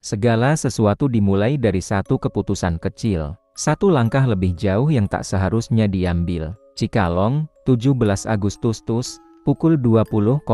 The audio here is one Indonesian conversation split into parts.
Segala sesuatu dimulai dari satu keputusan kecil, satu langkah lebih jauh yang tak seharusnya diambil. Cikalong, 17 Agustus, pukul 20.35.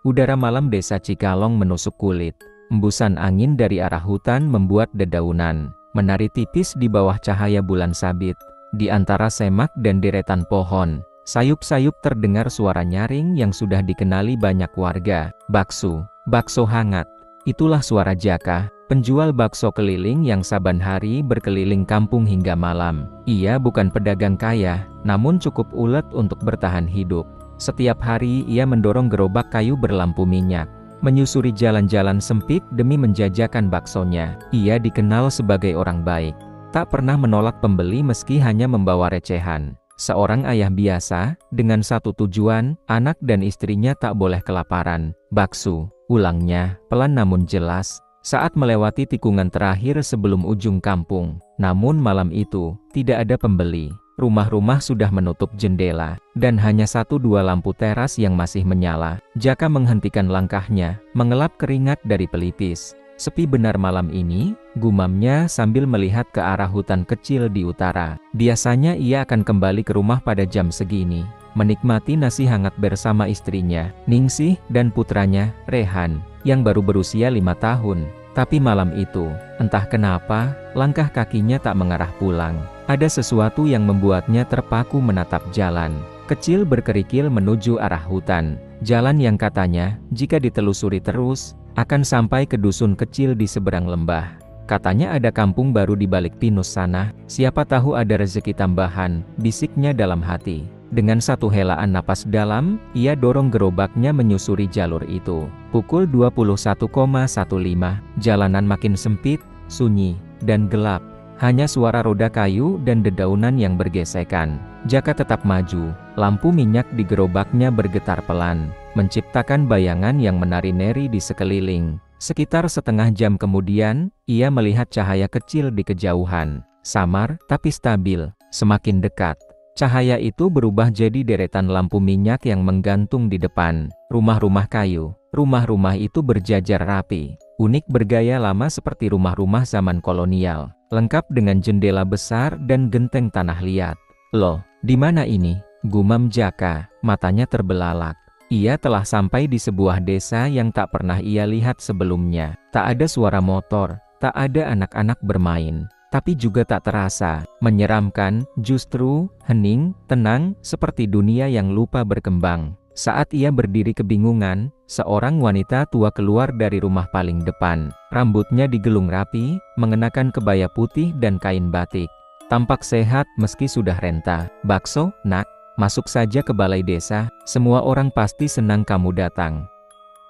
Udara malam desa Cikalong menusuk kulit. Embusan angin dari arah hutan membuat dedaunan menari tipis di bawah cahaya bulan sabit. Di antara semak dan deretan pohon, sayup-sayup terdengar suara nyaring yang sudah dikenali banyak warga. Bakso, bakso hangat. Itulah suara Jaka, penjual bakso keliling yang saban hari berkeliling kampung hingga malam. Ia bukan pedagang kaya, namun cukup ulet untuk bertahan hidup. Setiap hari ia mendorong gerobak kayu berlampu minyak, menyusuri jalan-jalan sempit demi menjajakan baksonya. Ia dikenal sebagai orang baik, tak pernah menolak pembeli meski hanya membawa recehan. Seorang ayah biasa, dengan satu tujuan, anak dan istrinya tak boleh kelaparan. Bakso, ulangnya, pelan namun jelas, saat melewati tikungan terakhir sebelum ujung kampung. Namun malam itu, tidak ada pembeli. Rumah-rumah sudah menutup jendela, dan hanya satu dua lampu teras yang masih menyala. Jaka menghentikan langkahnya, mengelap keringat dari pelipis. Sepi benar malam ini, gumamnya sambil melihat ke arah hutan kecil di utara. Biasanya ia akan kembali ke rumah pada jam segini, menikmati nasi hangat bersama istrinya, Ningsih, dan putranya, Rehan, yang baru berusia 5 tahun. Tapi malam itu, entah kenapa, langkah kakinya tak mengarah pulang. Ada sesuatu yang membuatnya terpaku menatap jalan kecil berkerikil menuju arah hutan. Jalan yang katanya, jika ditelusuri terus, akan sampai ke dusun kecil di seberang lembah. Katanya ada kampung baru di balik pinus sana, siapa tahu ada rezeki tambahan, bisiknya dalam hati. Dengan satu helaan napas dalam, ia dorong gerobaknya menyusuri jalur itu. Pukul 21.15, jalanan makin sempit, sunyi, dan gelap. Hanya suara roda kayu dan dedaunan yang bergesekan. Jaka tetap maju, lampu minyak di gerobaknya bergetar pelan, menciptakan bayangan yang menari-neri di sekeliling. Sekitar setengah jam kemudian, ia melihat cahaya kecil di kejauhan. Samar, tapi stabil, semakin dekat. Cahaya itu berubah jadi deretan lampu minyak yang menggantung di depan. Rumah-rumah kayu. Rumah-rumah itu berjajar rapi, unik bergaya lama seperti rumah-rumah zaman kolonial, lengkap dengan jendela besar dan genteng tanah liat. Loh, di mana ini? Gumam Jaka, matanya terbelalak. Ia telah sampai di sebuah desa yang tak pernah ia lihat sebelumnya. Tak ada suara motor, tak ada anak-anak bermain. Tapi juga tak terasa menyeramkan, justru hening, tenang, seperti dunia yang lupa berkembang. Saat ia berdiri kebingungan, seorang wanita tua keluar dari rumah paling depan. Rambutnya digelung rapi, mengenakan kebaya putih dan kain batik. Tampak sehat meski sudah renta. "Bakso, nak, masuk saja ke balai desa, semua orang pasti senang kamu datang."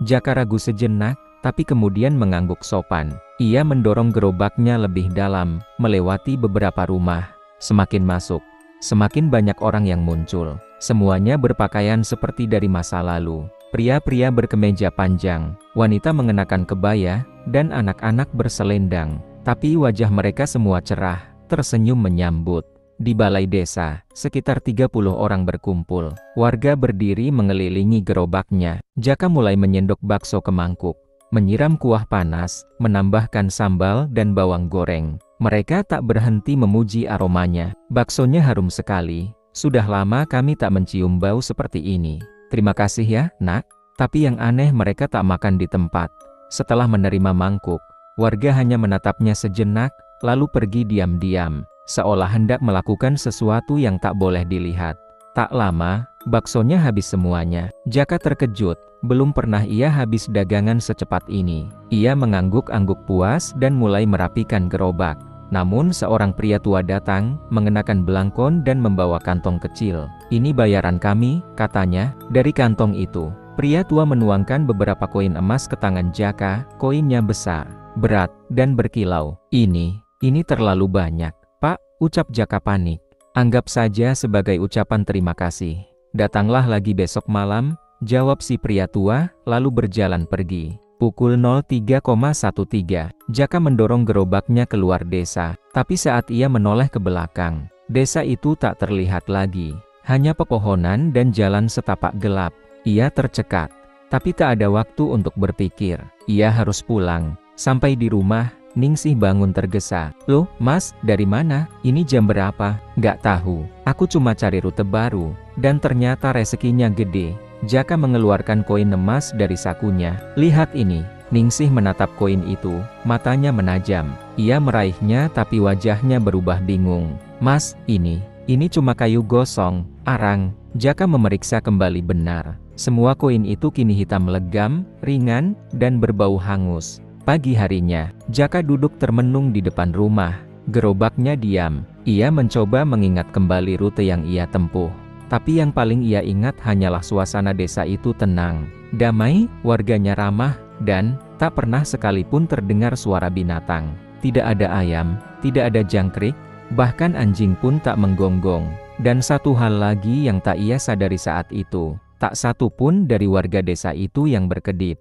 Jaka ragu sejenak, tapi kemudian mengangguk sopan. Ia mendorong gerobaknya lebih dalam, melewati beberapa rumah. Semakin masuk, semakin banyak orang yang muncul. Semuanya berpakaian seperti dari masa lalu. Pria-pria berkemeja panjang, wanita mengenakan kebaya, dan anak-anak berselendang. Tapi wajah mereka semua cerah, tersenyum menyambut. Di balai desa, sekitar 30 orang berkumpul. Warga berdiri mengelilingi gerobaknya. Jaka mulai menyendok bakso ke mangkuk, menyiram kuah panas, menambahkan sambal dan bawang goreng. Mereka tak berhenti memuji aromanya. "Baksonya harum sekali. Sudah lama kami tak mencium bau seperti ini." "Terima kasih ya, nak." Tapi yang aneh mereka tak makan di tempat. Setelah menerima mangkuk, warga hanya menatapnya sejenak, lalu pergi diam-diam, seolah hendak melakukan sesuatu yang tak boleh dilihat. Tak lama, baksonya habis semuanya. Jaka terkejut, belum pernah ia habis dagangan secepat ini. Ia mengangguk-angguk puas dan mulai merapikan gerobak. Namun seorang pria tua datang, mengenakan belangkon dan membawa kantong kecil. "Ini bayaran kami," katanya. Dari kantong itu, pria tua menuangkan beberapa koin emas ke tangan Jaka. Koinnya besar, berat, dan berkilau. Ini terlalu banyak, Pak," ucap Jaka panik. "Anggap saja sebagai ucapan terima kasih. Datanglah lagi besok malam," jawab si pria tua, lalu berjalan pergi. Pukul 03.13, Jaka mendorong gerobaknya keluar desa. Tapi saat ia menoleh ke belakang, desa itu tak terlihat lagi. Hanya pepohonan dan jalan setapak gelap. Ia tercekat, tapi tak ada waktu untuk berpikir. Ia harus pulang. Sampai di rumah, Ningsih bangun tergesa. "Loh, Mas, dari mana? Ini jam berapa?" "Nggak tahu. Aku cuma cari rute baru. Dan ternyata rezekinya gede." Jaka mengeluarkan koin emas dari sakunya. "Lihat ini." Ningsih menatap koin itu, matanya menajam. Ia meraihnya tapi wajahnya berubah bingung. "Mas, ini cuma kayu gosong, arang." Jaka memeriksa kembali benar. Semua koin itu kini hitam legam, ringan, dan berbau hangus. Pagi harinya, Jaka duduk termenung di depan rumah. Gerobaknya diam. Ia mencoba mengingat kembali rute yang ia tempuh. Tapi yang paling ia ingat hanyalah suasana desa itu tenang, damai, warganya ramah, dan tak pernah sekalipun terdengar suara binatang. Tidak ada ayam, tidak ada jangkrik, bahkan anjing pun tak menggonggong. Dan satu hal lagi yang tak ia sadari saat itu, tak satu pun dari warga desa itu yang berkedip.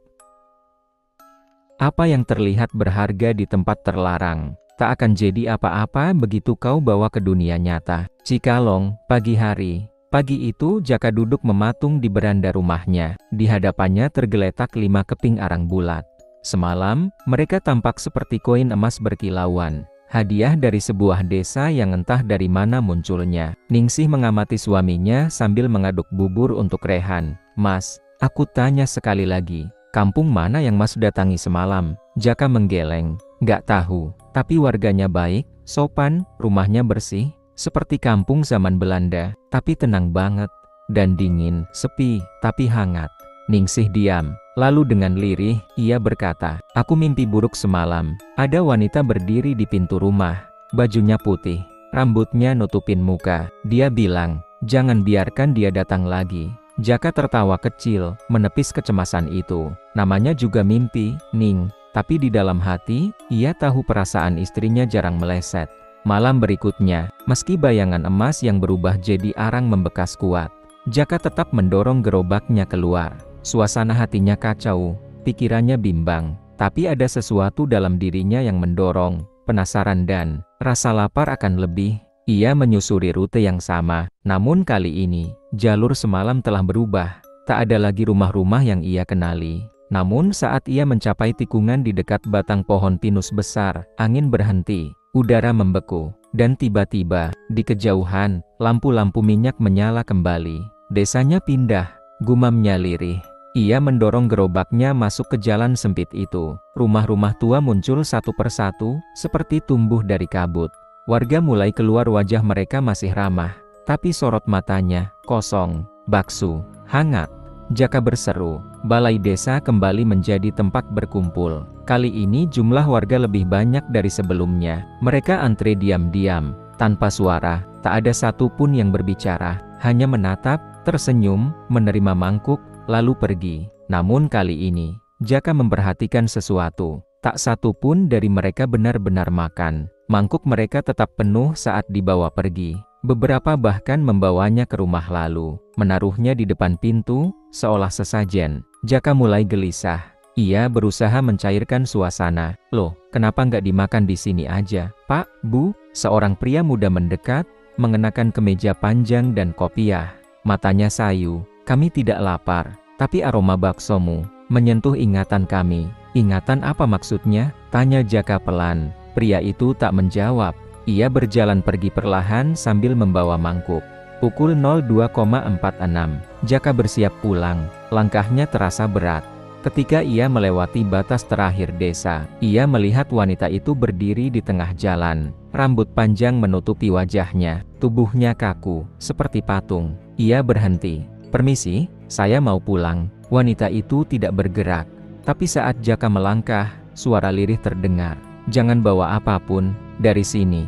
Apa yang terlihat berharga di tempat terlarang, tak akan jadi apa-apa begitu kau bawa ke dunia nyata. Cikalong, pagi hari. Pagi itu Jaka duduk mematung di beranda rumahnya. Di hadapannya tergeletak 5 keping arang bulat. Semalam, mereka tampak seperti koin emas berkilauan. Hadiah dari sebuah desa yang entah dari mana munculnya. Ningsih mengamati suaminya sambil mengaduk bubur untuk Rehan. "Mas, aku tanya sekali lagi. Kampung mana yang Mas datangi semalam?" Jaka menggeleng. "Nggak tahu, tapi warganya baik, sopan, rumahnya bersih, seperti kampung zaman Belanda, tapi tenang banget, dan dingin, sepi, tapi hangat." Ningsih diam, lalu dengan lirih, ia berkata, "Aku mimpi buruk semalam. Ada wanita berdiri di pintu rumah, bajunya putih, rambutnya nutupin muka. Dia bilang, 'Jangan biarkan dia datang lagi.'" Jaka tertawa kecil, menepis kecemasan itu. Namanya juga mimpi, Ning. Tapi di dalam hati, ia tahu perasaan istrinya jarang meleset. Malam berikutnya, meski bayangan emas yang berubah jadi arang membekas kuat, Jaka tetap mendorong gerobaknya keluar. Suasana hatinya kacau, pikirannya bimbang. Tapi ada sesuatu dalam dirinya yang mendorong, penasaran dan rasa lapar akan lebih. Ia menyusuri rute yang sama, namun kali ini, jalur semalam telah berubah. Tak ada lagi rumah-rumah yang ia kenali. Namun saat ia mencapai tikungan di dekat batang pohon pinus besar, angin berhenti, udara membeku, dan tiba-tiba, di kejauhan, lampu-lampu minyak menyala kembali. "Desanya pindah," gumamnya lirih. Ia mendorong gerobaknya masuk ke jalan sempit itu. Rumah-rumah tua muncul satu persatu, seperti tumbuh dari kabut. Warga mulai keluar, wajah mereka masih ramah, tapi sorot matanya kosong, baksu, hangat. Jaka berseru, balai desa kembali menjadi tempat berkumpul. Kali ini jumlah warga lebih banyak dari sebelumnya. Mereka antre diam-diam, tanpa suara, tak ada satu pun yang berbicara, hanya menatap, tersenyum, menerima mangkuk, lalu pergi. Namun kali ini, Jaka memperhatikan sesuatu. Tak satu pun dari mereka benar-benar makan. Mangkuk mereka tetap penuh saat dibawa pergi. Beberapa bahkan membawanya ke rumah lalu menaruhnya di depan pintu, seolah sesajen. Jaka mulai gelisah. Ia berusaha mencairkan suasana. "Loh, kenapa nggak dimakan di sini aja, Pak, Bu?" Seorang pria muda mendekat, mengenakan kemeja panjang dan kopiah. Matanya sayu. "Kami tidak lapar, tapi aroma baksomu menyentuh ingatan kami." "Ingatan apa maksudnya?" tanya Jaka pelan. Pria itu tak menjawab. Ia berjalan pergi perlahan sambil membawa mangkuk. Pukul 02.46, Jaka bersiap pulang. Langkahnya terasa berat. Ketika ia melewati batas terakhir desa, ia melihat wanita itu berdiri di tengah jalan. Rambut panjang menutupi wajahnya, tubuhnya kaku, seperti patung. Ia berhenti. "Permisi, saya mau pulang." Wanita itu tidak bergerak. Tapi saat Jaka melangkah, suara lirih terdengar. "Jangan bawa apapun dari sini."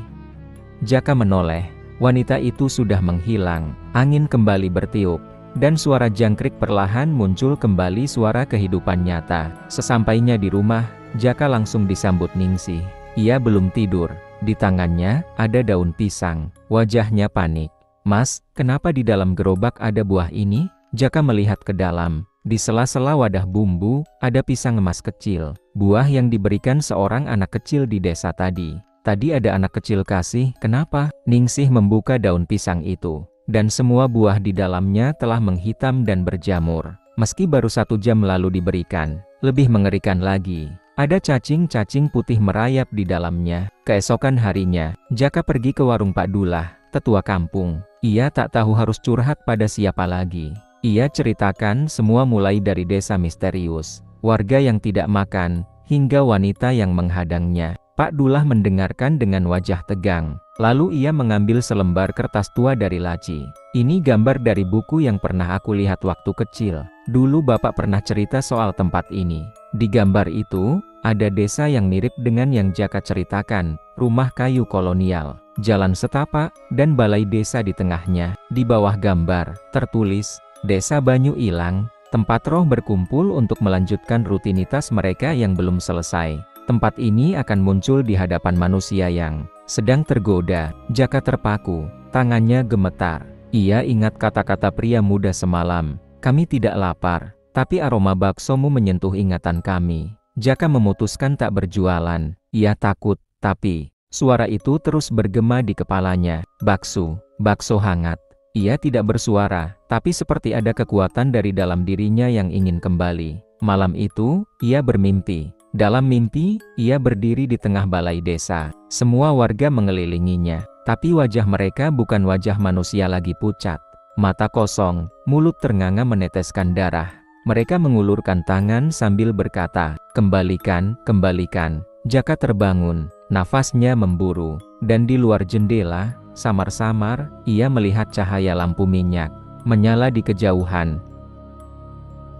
Jaka menoleh. Wanita itu sudah menghilang. Angin kembali bertiup, dan suara jangkrik perlahan muncul kembali, suara kehidupan nyata. Sesampainya di rumah, Jaka langsung disambut Ningsih. Ia belum tidur. Di tangannya ada daun pisang. Wajahnya panik. "Mas, kenapa di dalam gerobak ada buah ini?" Jaka melihat ke dalam. Di sela-sela wadah bumbu, ada pisang emas kecil. Buah yang diberikan seorang anak kecil di desa tadi. "Tadi ada anak kecil kasih, kenapa?" Ningsih membuka daun pisang itu. Dan semua buah di dalamnya telah menghitam dan berjamur. Meski baru 1 jam lalu diberikan. Lebih mengerikan lagi, Ada cacing-cacing putih merayap di dalamnya. Keesokan harinya, Jaka pergi ke warung Pak Dullah, tetua kampung. Ia tak tahu harus curhat pada siapa lagi. Ia ceritakan semua mulai dari desa misterius, warga yang tidak makan, hingga wanita yang menghadangnya. Pak Dullah mendengarkan dengan wajah tegang. Lalu ia mengambil selembar kertas tua dari laci. Ini gambar dari buku yang pernah aku lihat waktu kecil. Dulu bapak pernah cerita soal tempat ini. Di gambar itu, ada desa yang mirip dengan yang Jaka ceritakan, rumah kayu kolonial, jalan setapak, dan balai desa di tengahnya. Di bawah gambar, tertulis, Desa Banyu Ilang, tempat roh berkumpul untuk melanjutkan rutinitas mereka yang belum selesai. Tempat ini akan muncul di hadapan manusia yang sedang tergoda. Jaka terpaku, tangannya gemetar. Ia ingat kata-kata pria muda semalam, kami tidak lapar, tapi aroma baksomu menyentuh ingatan kami. Jaka memutuskan tak berjualan. Ia takut, tapi suara itu terus bergema di kepalanya. Bakso, bakso hangat. Ia tidak bersuara, tapi seperti ada kekuatan dari dalam dirinya yang ingin kembali. Malam itu, ia bermimpi. Dalam mimpi, ia berdiri di tengah balai desa. Semua warga mengelilinginya, tapi wajah mereka bukan wajah manusia lagi pucat. Mata kosong, mulut ternganga meneteskan darah. Mereka mengulurkan tangan sambil berkata, "Kembalikan, kembalikan." Jaka terbangun, nafasnya memburu, dan di luar jendela, samar-samar, ia melihat cahaya lampu minyak menyala di kejauhan.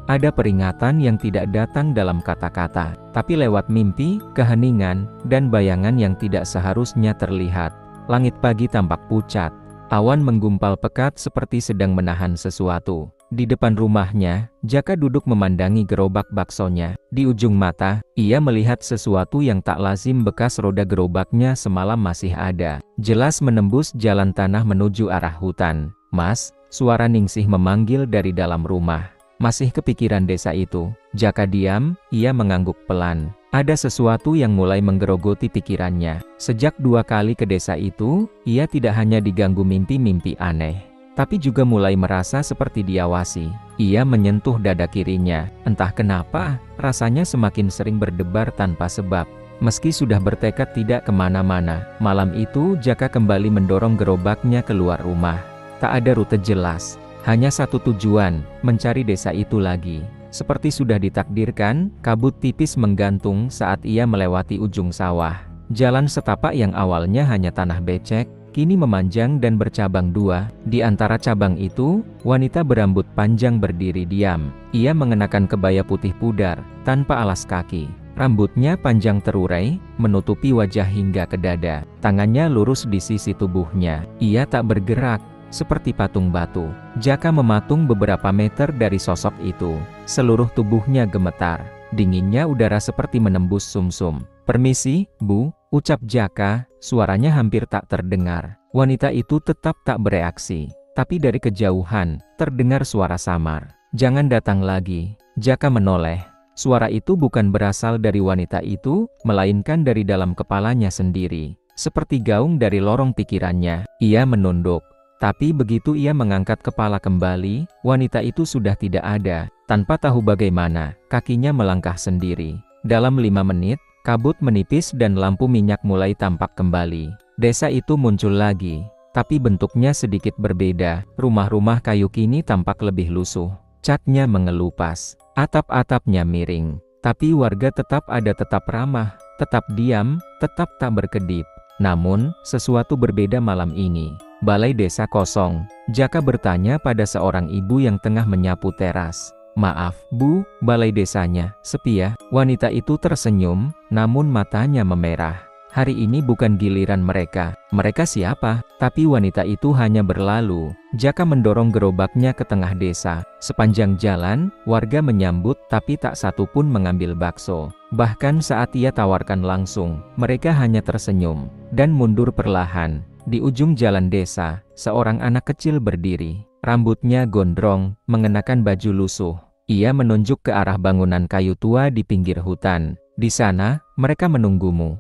Ada peringatan yang tidak datang dalam kata-kata, tapi lewat mimpi, keheningan, dan bayangan yang tidak seharusnya terlihat. Langit pagi tampak pucat, awan menggumpal pekat seperti sedang menahan sesuatu. Di depan rumahnya, Jaka duduk memandangi gerobak baksonya. Di ujung mata, ia melihat sesuatu yang tak lazim. Bekas roda gerobaknya semalam masih ada, jelas menembus jalan tanah menuju arah hutan. "Mas," suara Ningsih memanggil dari dalam rumah. Masih kepikiran desa itu? Jaka diam, ia mengangguk pelan. Ada sesuatu yang mulai menggerogoti pikirannya. Sejak 2 kali ke desa itu, ia tidak hanya diganggu mimpi-mimpi aneh, tapi juga mulai merasa seperti diawasi. Ia menyentuh dada kirinya. Entah kenapa, rasanya semakin sering berdebar tanpa sebab. Meski sudah bertekad tidak kemana-mana, malam itu Jaka kembali mendorong gerobaknya keluar rumah. Tak ada rute jelas, hanya satu tujuan, mencari desa itu lagi. Seperti sudah ditakdirkan, kabut tipis menggantung saat ia melewati ujung sawah. Jalan setapak yang awalnya hanya tanah becek, kini memanjang dan bercabang 2. Di antara cabang itu, wanita berambut panjang berdiri diam. Ia mengenakan kebaya putih pudar, tanpa alas kaki. Rambutnya panjang terurai, menutupi wajah hingga ke dada. Tangannya lurus di sisi tubuhnya. Ia tak bergerak, seperti patung batu. Jaka mematung beberapa meter dari sosok itu. Seluruh tubuhnya gemetar. Dinginnya udara seperti menembus sumsum. "Permisi, Bu," ucap Jaka, suaranya hampir tak terdengar. Wanita itu tetap tak bereaksi. Tapi dari kejauhan, terdengar suara samar. "Jangan datang lagi." Jaka menoleh. Suara itu bukan berasal dari wanita itu, melainkan dari dalam kepalanya sendiri. Seperti gaung dari lorong pikirannya. Ia menunduk. Tapi begitu ia mengangkat kepala kembali, wanita itu sudah tidak ada. Tanpa tahu bagaimana, kakinya melangkah sendiri. Dalam 5 menit, kabut menipis dan lampu minyak mulai tampak kembali. Desa itu muncul lagi, tapi bentuknya sedikit berbeda. Rumah-rumah kayu kini tampak lebih lusuh. Catnya mengelupas, atap-atapnya miring. Tapi warga tetap ada, tetap ramah, tetap diam, tetap tak berkedip. Namun, sesuatu berbeda malam ini. Balai desa kosong. Jaka bertanya pada seorang ibu yang tengah menyapu teras. "Maaf, Bu, balai desanya sepi ya?" Wanita itu tersenyum, namun matanya memerah. Hari ini bukan giliran mereka. Mereka siapa? Tapi wanita itu hanya berlalu. Jaka mendorong gerobaknya ke tengah desa. Sepanjang jalan, warga menyambut tapi tak satu pun mengambil bakso. Bahkan saat ia tawarkan langsung, mereka hanya tersenyum dan mundur perlahan. Di ujung jalan desa, seorang anak kecil berdiri. Rambutnya gondrong, mengenakan baju lusuh. Ia menunjuk ke arah bangunan kayu tua di pinggir hutan. "Di sana, mereka menunggumu."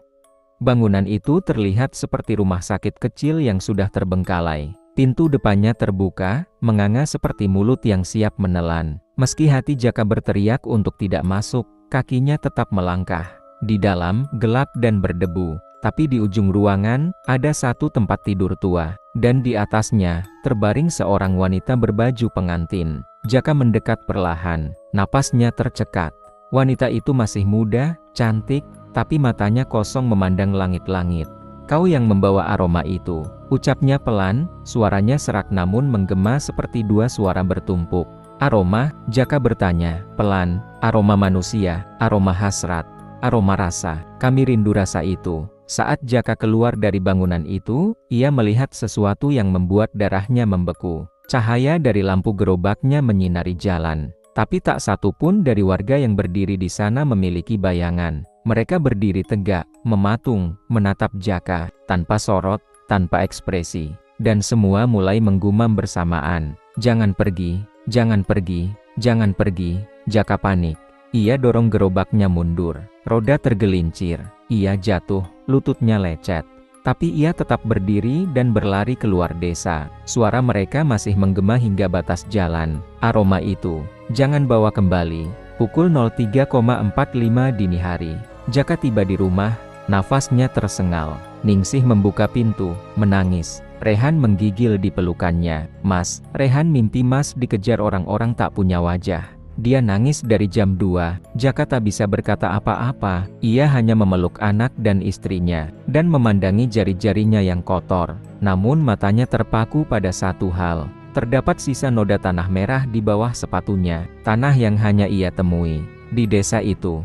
Bangunan itu terlihat seperti rumah sakit kecil yang sudah terbengkalai. Pintu depannya terbuka, menganga seperti mulut yang siap menelan. Meski hati Jaka berteriak untuk tidak masuk, kakinya tetap melangkah. Di dalam, gelap dan berdebu. Tapi di ujung ruangan, ada satu tempat tidur tua. Dan di atasnya, terbaring seorang wanita berbaju pengantin. Jaka mendekat perlahan. Napasnya tercekat. Wanita itu masih muda, cantik, tapi matanya kosong memandang langit-langit. "Kau yang membawa aroma itu," ucapnya pelan, suaranya serak namun menggema seperti dua suara bertumpuk. "Aroma?" Jaka bertanya, pelan. "Aroma manusia, aroma hasrat, aroma rasa. Kami rindu rasa itu." Saat Jaka keluar dari bangunan itu, ia melihat sesuatu yang membuat darahnya membeku. Cahaya dari lampu gerobaknya menyinari jalan. Tapi tak satu pun dari warga yang berdiri di sana memiliki bayangan. Mereka berdiri tegak, mematung, menatap Jaka, tanpa sorot, tanpa ekspresi. Dan semua mulai menggumam bersamaan. "Jangan pergi, jangan pergi, jangan pergi." Jaka panik. Ia dorong gerobaknya mundur. Roda tergelincir. Ia jatuh, lututnya lecet. Tapi ia tetap berdiri dan berlari keluar desa. Suara mereka masih menggema hingga batas jalan. Aroma itu, jangan bawa kembali. Pukul 03.45 dini hari. Jaka tiba di rumah, nafasnya tersengal. Ningsih membuka pintu, menangis. Rehan menggigil di pelukannya. "Mas." Rehan mimpi Mas dikejar orang-orang tak punya wajah. Dia nangis dari jam 2, Jaka tak bisa berkata apa-apa, ia hanya memeluk anak dan istrinya, dan memandangi jari-jarinya yang kotor. Namun matanya terpaku pada satu hal, terdapat sisa noda tanah merah di bawah sepatunya, tanah yang hanya ia temui di desa itu.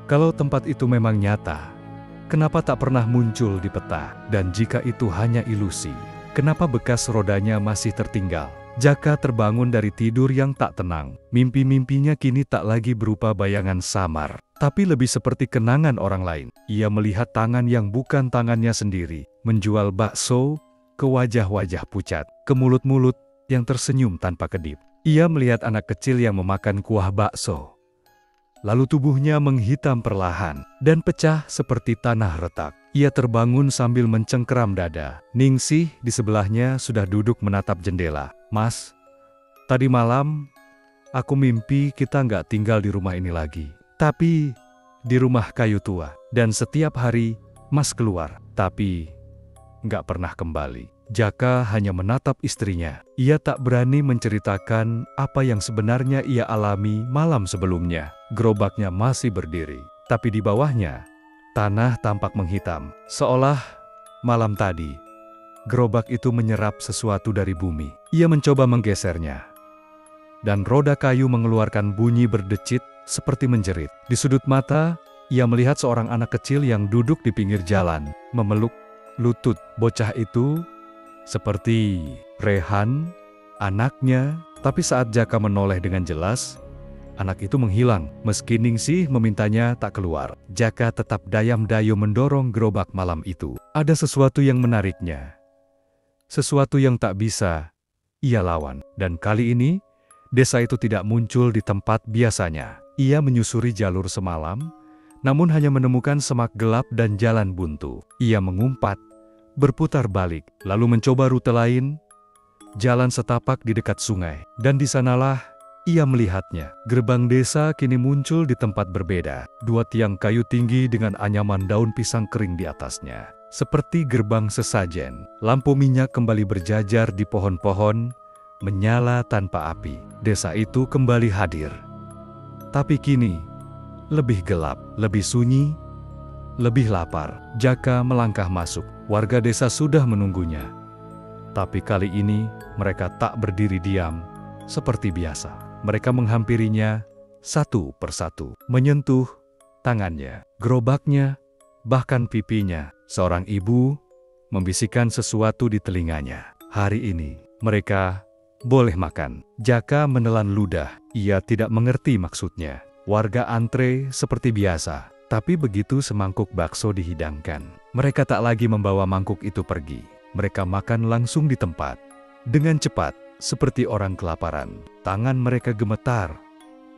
Kalau tempat itu memang nyata, kenapa tak pernah muncul di peta? Dan jika itu hanya ilusi, kenapa bekas rodanya masih tertinggal? Jaka terbangun dari tidur yang tak tenang. Mimpi-mimpinya kini tak lagi berupa bayangan samar, tapi lebih seperti kenangan orang lain. Ia melihat tangan yang bukan tangannya sendiri, menjual bakso ke wajah-wajah pucat, ke mulut-mulut yang tersenyum tanpa kedip. Ia melihat anak kecil yang memakan kuah bakso. Lalu tubuhnya menghitam perlahan, dan pecah seperti tanah retak. Ia terbangun sambil mencengkeram dada. Ningsih di sebelahnya sudah duduk menatap jendela. "Mas, tadi malam aku mimpi kita nggak tinggal di rumah ini lagi, tapi di rumah kayu tua. Dan setiap hari Mas keluar, tapi nggak pernah kembali." Jaka hanya menatap istrinya. Ia tak berani menceritakan apa yang sebenarnya ia alami malam sebelumnya. Gerobaknya masih berdiri, tapi di bawahnya tanah tampak menghitam, seolah malam tadi gerobak itu menyerap sesuatu dari bumi. Ia mencoba menggesernya, dan roda kayu mengeluarkan bunyi berdecit seperti menjerit. Di sudut mata, ia melihat seorang anak kecil yang duduk di pinggir jalan, memeluk lutut bocah itu seperti Rehan, anaknya. Tapi saat Jaka menoleh dengan jelas, anak itu menghilang. Meski Ningsih memintanya tak keluar, Jaka tetap dayam-dayum mendorong gerobak malam itu. Ada sesuatu yang menariknya, sesuatu yang tak bisa ia lawan. Dan kali ini, desa itu tidak muncul di tempat biasanya. Ia menyusuri jalur semalam, namun hanya menemukan semak gelap dan jalan buntu. Ia mengumpat, berputar balik, lalu mencoba rute lain, jalan setapak di dekat sungai. Dan di sanalah ia melihatnya. Gerbang desa kini muncul di tempat berbeda. Dua tiang kayu tinggi dengan anyaman daun pisang kering di atasnya. Seperti gerbang sesajen, lampu minyak kembali berjajar di pohon-pohon, menyala tanpa api. Desa itu kembali hadir. Tapi kini, lebih gelap, lebih sunyi, lebih lapar. Jaka melangkah masuk. Warga desa sudah menunggunya. Tapi kali ini, mereka tak berdiri diam seperti biasa. Mereka menghampirinya satu persatu, menyentuh tangannya, gerobaknya, bahkan pipinya. Seorang ibu membisikkan sesuatu di telinganya. Hari ini, mereka boleh makan. Jaka menelan ludah. Ia tidak mengerti maksudnya. Warga antre seperti biasa. Tapi begitu semangkuk bakso dihidangkan, mereka tak lagi membawa mangkuk itu pergi. Mereka makan langsung di tempat. Dengan cepat, seperti orang kelaparan. Tangan mereka gemetar,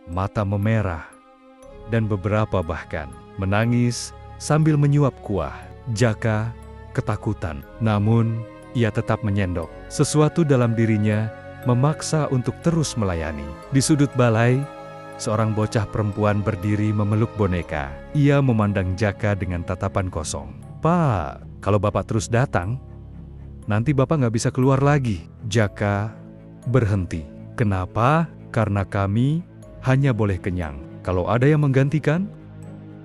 mata memerah, dan beberapa bahkan menangis sambil menyuap kuah. Jaka ketakutan, namun ia tetap menyendok. Sesuatu dalam dirinya memaksa untuk terus melayani. Di sudut balai, Seorang bocah perempuan berdiri memeluk boneka. Ia memandang Jaka dengan tatapan kosong. "Pak, kalau Bapak terus datang, nanti Bapak nggak bisa keluar lagi." Jaka berhenti. "Kenapa? Karena kami hanya boleh kenyang. Kalau ada yang menggantikan?"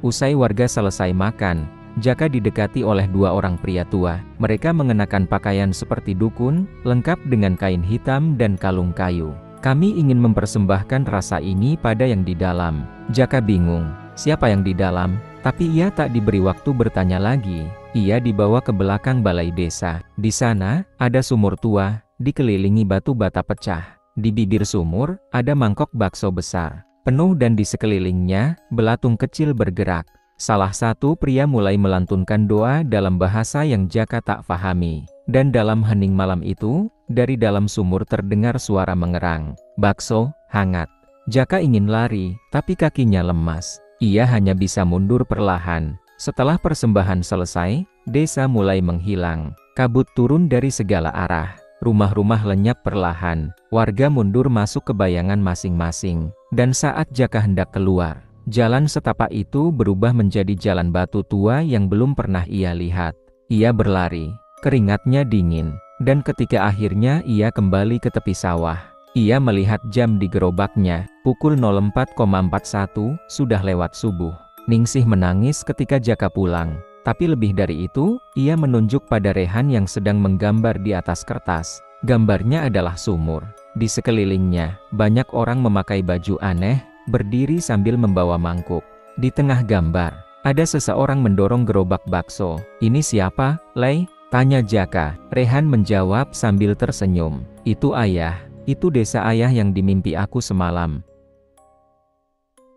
Usai warga selesai makan, Jaka didekati oleh dua orang pria tua. Mereka mengenakan pakaian seperti dukun, lengkap dengan kain hitam dan kalung kayu. "Kami ingin mempersembahkan rasa ini pada yang di dalam." Jaka bingung, siapa yang di dalam? Tapi ia tak diberi waktu bertanya lagi. Ia dibawa ke belakang balai desa. Di sana, ada sumur tua, dikelilingi batu bata pecah. Di bibir sumur, ada mangkok bakso besar, penuh, dan di sekelilingnya, belatung kecil bergerak. Salah satu pria mulai melantunkan doa dalam bahasa yang Jaka tak fahami. Dan dalam hening malam itu, dari dalam sumur terdengar suara mengerang, "Bakso, hangat." Jaka ingin lari, tapi kakinya lemas. Ia hanya bisa mundur perlahan. Setelah persembahan selesai, desa mulai menghilang. Kabut turun dari segala arah. Rumah-rumah lenyap perlahan. Warga mundur masuk ke bayangan masing-masing. Dan saat Jaka hendak keluar, jalan setapak itu berubah menjadi jalan batu tua yang belum pernah ia lihat. Ia berlari, keringatnya dingin, dan ketika akhirnya ia kembali ke tepi sawah, ia melihat jam di gerobaknya, pukul 04.41, sudah lewat subuh. Ningsih menangis ketika Jaka pulang, tapi lebih dari itu, ia menunjuk pada Rehan yang sedang menggambar di atas kertas. Gambarnya adalah sumur. Di sekelilingnya, banyak orang memakai baju aneh, berdiri sambil membawa mangkuk. Di tengah gambar, ada seseorang mendorong gerobak bakso. "Ini siapa, Lei?" tanya Jaka. Rehan menjawab sambil tersenyum. "Itu ayah, itu desa ayah yang dimimpi aku semalam."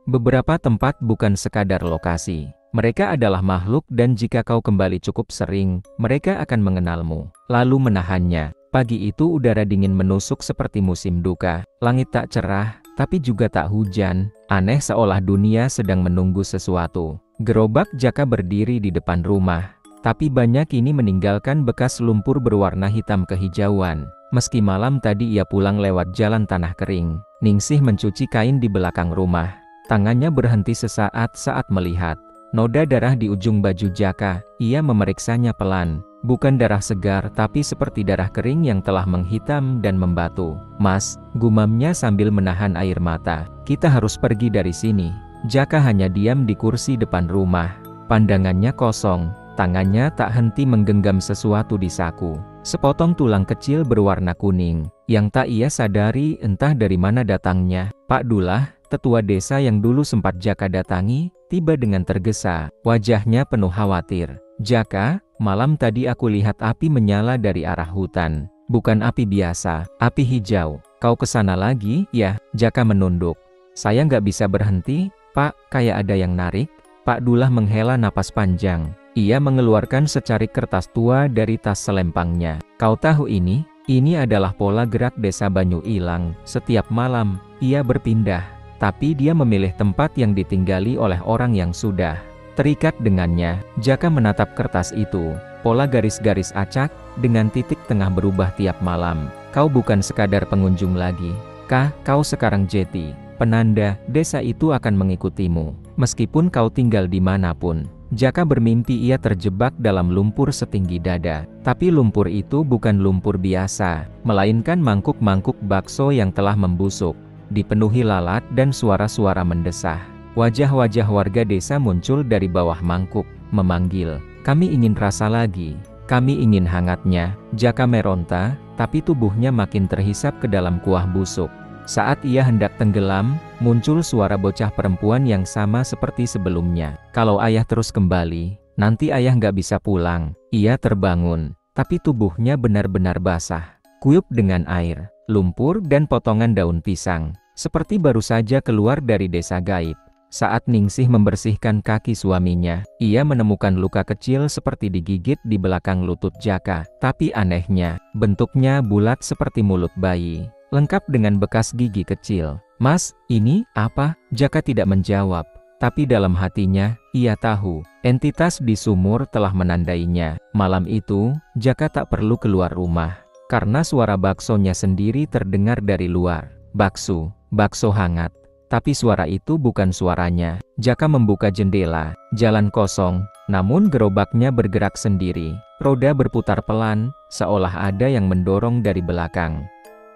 Beberapa tempat bukan sekadar lokasi. Mereka adalah makhluk, dan jika kau kembali cukup sering, mereka akan mengenalmu, lalu menahannya. Pagi itu udara dingin menusuk seperti musim duka. Langit tak cerah, tapi juga tak hujan. Aneh, seolah dunia sedang menunggu sesuatu. Gerobak Jaka berdiri di depan rumah, tapi banyak ini meninggalkan bekas lumpur berwarna hitam kehijauan. Meski malam tadi ia pulang lewat jalan tanah kering, Ningsih mencuci kain di belakang rumah. Tangannya berhenti sesaat saat melihat noda darah di ujung baju Jaka. Ia memeriksanya pelan. Bukan darah segar, tapi seperti darah kering yang telah menghitam dan membatu. "Mas," gumamnya sambil menahan air mata, "kita harus pergi dari sini." Jaka hanya diam di kursi depan rumah. Pandangannya kosong, tangannya tak henti menggenggam sesuatu di saku. Sepotong tulang kecil berwarna kuning, yang tak ia sadari entah dari mana datangnya. Pak Dullah, tetua desa yang dulu sempat Jaka datangi, tiba dengan tergesa. Wajahnya penuh khawatir. "Jaka, malam tadi aku lihat api menyala dari arah hutan. Bukan api biasa, api hijau. Kau kesana lagi, ya?" Jaka menunduk. "Saya nggak bisa berhenti, Pak, kayak ada yang narik." Pak Dullah menghela napas panjang. Ia mengeluarkan secarik kertas tua dari tas selempangnya. "Kau tahu ini? Ini adalah pola gerak desa Banyu Ilang. Setiap malam, ia berpindah. Tapi dia memilih tempat yang ditinggali oleh orang yang sudah terikat dengannya." Jaka menatap kertas itu. Pola garis-garis acak, dengan titik tengah berubah tiap malam. "Kau bukan sekadar pengunjung lagi. Kau sekarang jeti. Penanda, desa itu akan mengikutimu. Meskipun kau tinggal dimanapun." Jaka bermimpi ia terjebak dalam lumpur setinggi dada. Tapi lumpur itu bukan lumpur biasa, melainkan mangkuk-mangkuk bakso yang telah membusuk, dipenuhi lalat dan suara-suara mendesah. Wajah-wajah warga desa muncul dari bawah mangkuk, memanggil, "Kami ingin rasa lagi. Kami ingin hangatnya." Jaka meronta, tapi tubuhnya makin terhisap ke dalam kuah busuk. Saat ia hendak tenggelam, muncul suara bocah perempuan yang sama seperti sebelumnya. "Kalau ayah terus kembali, nanti ayah nggak bisa pulang." Ia terbangun, tapi tubuhnya benar-benar basah, kuyup dengan air, lumpur dan potongan daun pisang, seperti baru saja keluar dari desa gaib. Saat Ningsih membersihkan kaki suaminya, ia menemukan luka kecil seperti digigit di belakang lutut Jaka. Tapi anehnya, bentuknya bulat seperti mulut bayi, lengkap dengan bekas gigi kecil. "Mas, ini apa?" Jaka tidak menjawab, tapi dalam hatinya, ia tahu, entitas di sumur telah menandainya. Malam itu, Jaka tak perlu keluar rumah, karena suara baksonya sendiri terdengar dari luar. "Bakso, bakso hangat." Tapi suara itu bukan suaranya. Jaka membuka jendela. Jalan kosong, namun gerobaknya bergerak sendiri. Roda berputar pelan, seolah ada yang mendorong dari belakang.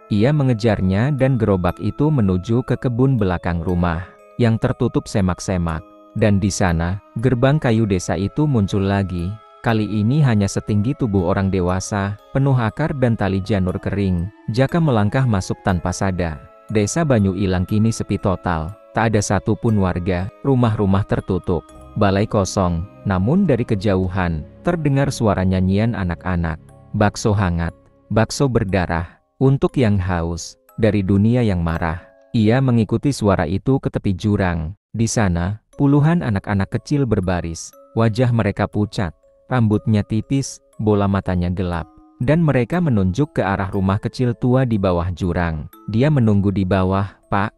Ia mengejarnya dan gerobak itu menuju ke kebun belakang rumah, yang tertutup semak-semak. Dan di sana, gerbang kayu desa itu muncul lagi. Kali ini hanya setinggi tubuh orang dewasa, penuh akar dan tali janur kering. Jaka melangkah masuk tanpa sadar. Desa Banyu Ilang kini sepi total. Tak ada satupun warga, rumah-rumah tertutup. Balai kosong, namun dari kejauhan, terdengar suara nyanyian anak-anak. Bakso hangat, bakso berdarah, untuk yang haus, dari dunia yang marah. Ia mengikuti suara itu ke tepi jurang. Di sana, puluhan anak-anak kecil berbaris. Wajah mereka pucat. Rambutnya tipis, bola matanya gelap, dan mereka menunjuk ke arah rumah kecil tua di bawah jurang. Dia menunggu di bawah, Pak.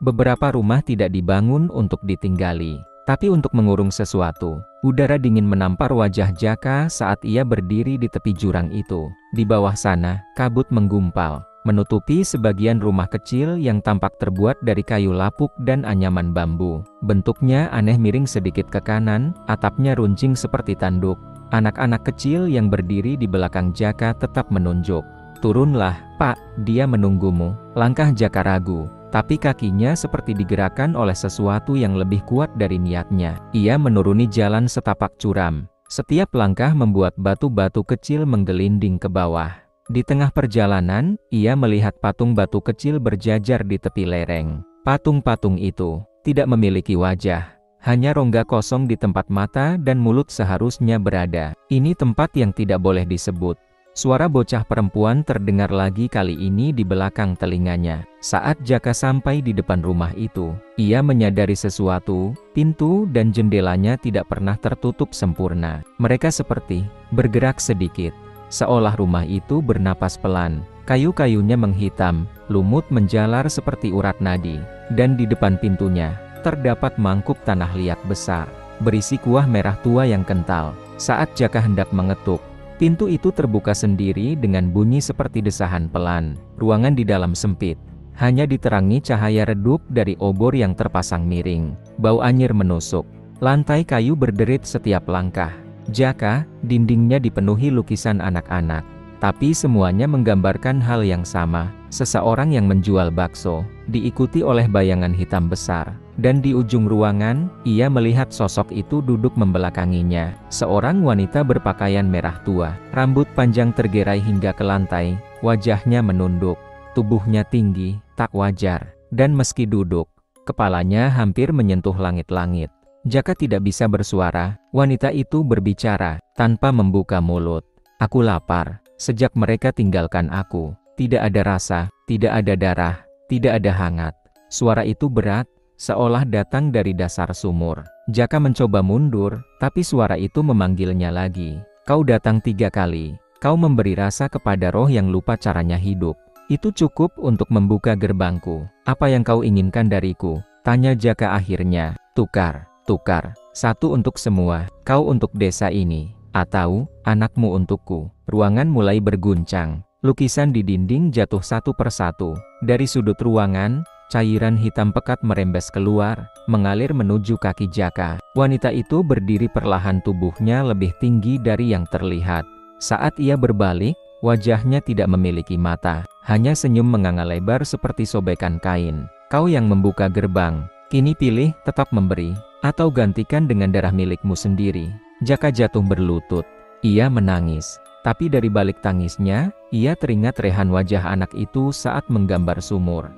Beberapa rumah tidak dibangun untuk ditinggali, tapi untuk mengurung sesuatu. Udara dingin menampar wajah Jaka saat ia berdiri di tepi jurang itu. Di bawah sana, kabut menggumpal, menutupi sebagian rumah kecil yang tampak terbuat dari kayu lapuk dan anyaman bambu. Bentuknya aneh miring sedikit ke kanan, atapnya runcing seperti tanduk. Anak-anak kecil yang berdiri di belakang Jaka tetap menunjuk. Turunlah, Pak, dia menunggumu. Langkah Jaka ragu, tapi kakinya seperti digerakkan oleh sesuatu yang lebih kuat dari niatnya. Ia menuruni jalan setapak curam. Setiap langkah membuat batu-batu kecil menggelinding ke bawah. Di tengah perjalanan, ia melihat patung batu kecil berjajar di tepi lereng. Patung-patung itu tidak memiliki wajah, hanya rongga kosong di tempat mata dan mulut seharusnya berada. Ini tempat yang tidak boleh disebut. Suara bocah perempuan terdengar lagi kali ini di belakang telinganya. Saat Jaka sampai di depan rumah itu, ia menyadari sesuatu, pintu dan jendelanya tidak pernah tertutup sempurna. Mereka seperti bergerak sedikit. Seolah rumah itu bernapas pelan. Kayu-kayunya menghitam, lumut menjalar seperti urat nadi. Dan di depan pintunya, terdapat mangkuk tanah liat besar, berisi kuah merah tua yang kental. Saat Jaka hendak mengetuk, pintu itu terbuka sendiri dengan bunyi seperti desahan pelan. Ruangan di dalam sempit, hanya diterangi cahaya redup dari obor yang terpasang miring. Bau anyir menusuk. Lantai kayu berderit setiap langkah. Jaka, dindingnya dipenuhi lukisan anak-anak, tapi semuanya menggambarkan hal yang sama. Seseorang yang menjual bakso, diikuti oleh bayangan hitam besar. Dan di ujung ruangan, ia melihat sosok itu duduk membelakanginya. Seorang wanita berpakaian merah tua, rambut panjang tergerai hingga ke lantai, wajahnya menunduk, tubuhnya tinggi, tak wajar. Dan meski duduk, kepalanya hampir menyentuh langit-langit. Jaka tidak bisa bersuara. Wanita itu berbicara, tanpa membuka mulut. Aku lapar, sejak mereka tinggalkan aku. Tidak ada rasa, tidak ada darah, tidak ada hangat. Suara itu berat, seolah datang dari dasar sumur. Jaka mencoba mundur, tapi suara itu memanggilnya lagi. Kau datang 3 kali. Kau memberi rasa kepada roh yang lupa caranya hidup. Itu cukup untuk membuka gerbangku. Apa yang kau inginkan dariku? Tanya Jaka akhirnya. Tukar. Tukar, satu untuk semua, kau untuk desa ini, atau anakmu untukku. Ruangan mulai berguncang, lukisan di dinding jatuh satu persatu. Dari sudut ruangan, cairan hitam pekat merembes keluar, mengalir menuju kaki Jaka. Wanita itu berdiri perlahan, tubuhnya lebih tinggi dari yang terlihat. Saat ia berbalik, wajahnya tidak memiliki mata, hanya senyum menganga lebar seperti sobekan kain. Kau yang membuka gerbang, kini pilih tetap memberi, atau gantikan dengan darah milikmu sendiri. Jaka jatuh berlutut. Ia menangis. Tapi dari balik tangisnya, ia teringat rehan wajah anak itu saat menggambar sumur.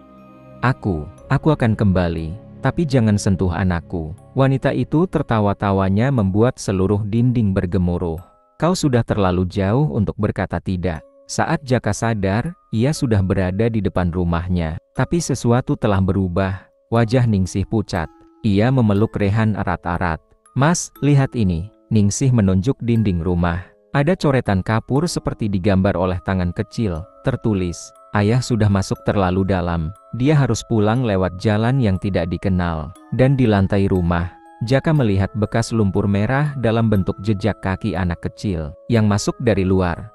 Aku akan kembali, tapi jangan sentuh anakku. Wanita itu tertawa-tawanya membuat seluruh dinding bergemuruh. Kau sudah terlalu jauh untuk berkata tidak. Saat Jaka sadar, ia sudah berada di depan rumahnya. Tapi sesuatu telah berubah. Wajah Ningsih pucat. Ia memeluk Rehan erat-erat. Mas, lihat ini. Ningsih menunjuk dinding rumah. Ada coretan kapur seperti digambar oleh tangan kecil. Tertulis, ayah sudah masuk terlalu dalam. Dia harus pulang lewat jalan yang tidak dikenal. Dan di lantai rumah, Jaka melihat bekas lumpur merah dalam bentuk jejak kaki anak kecil yang masuk dari luar.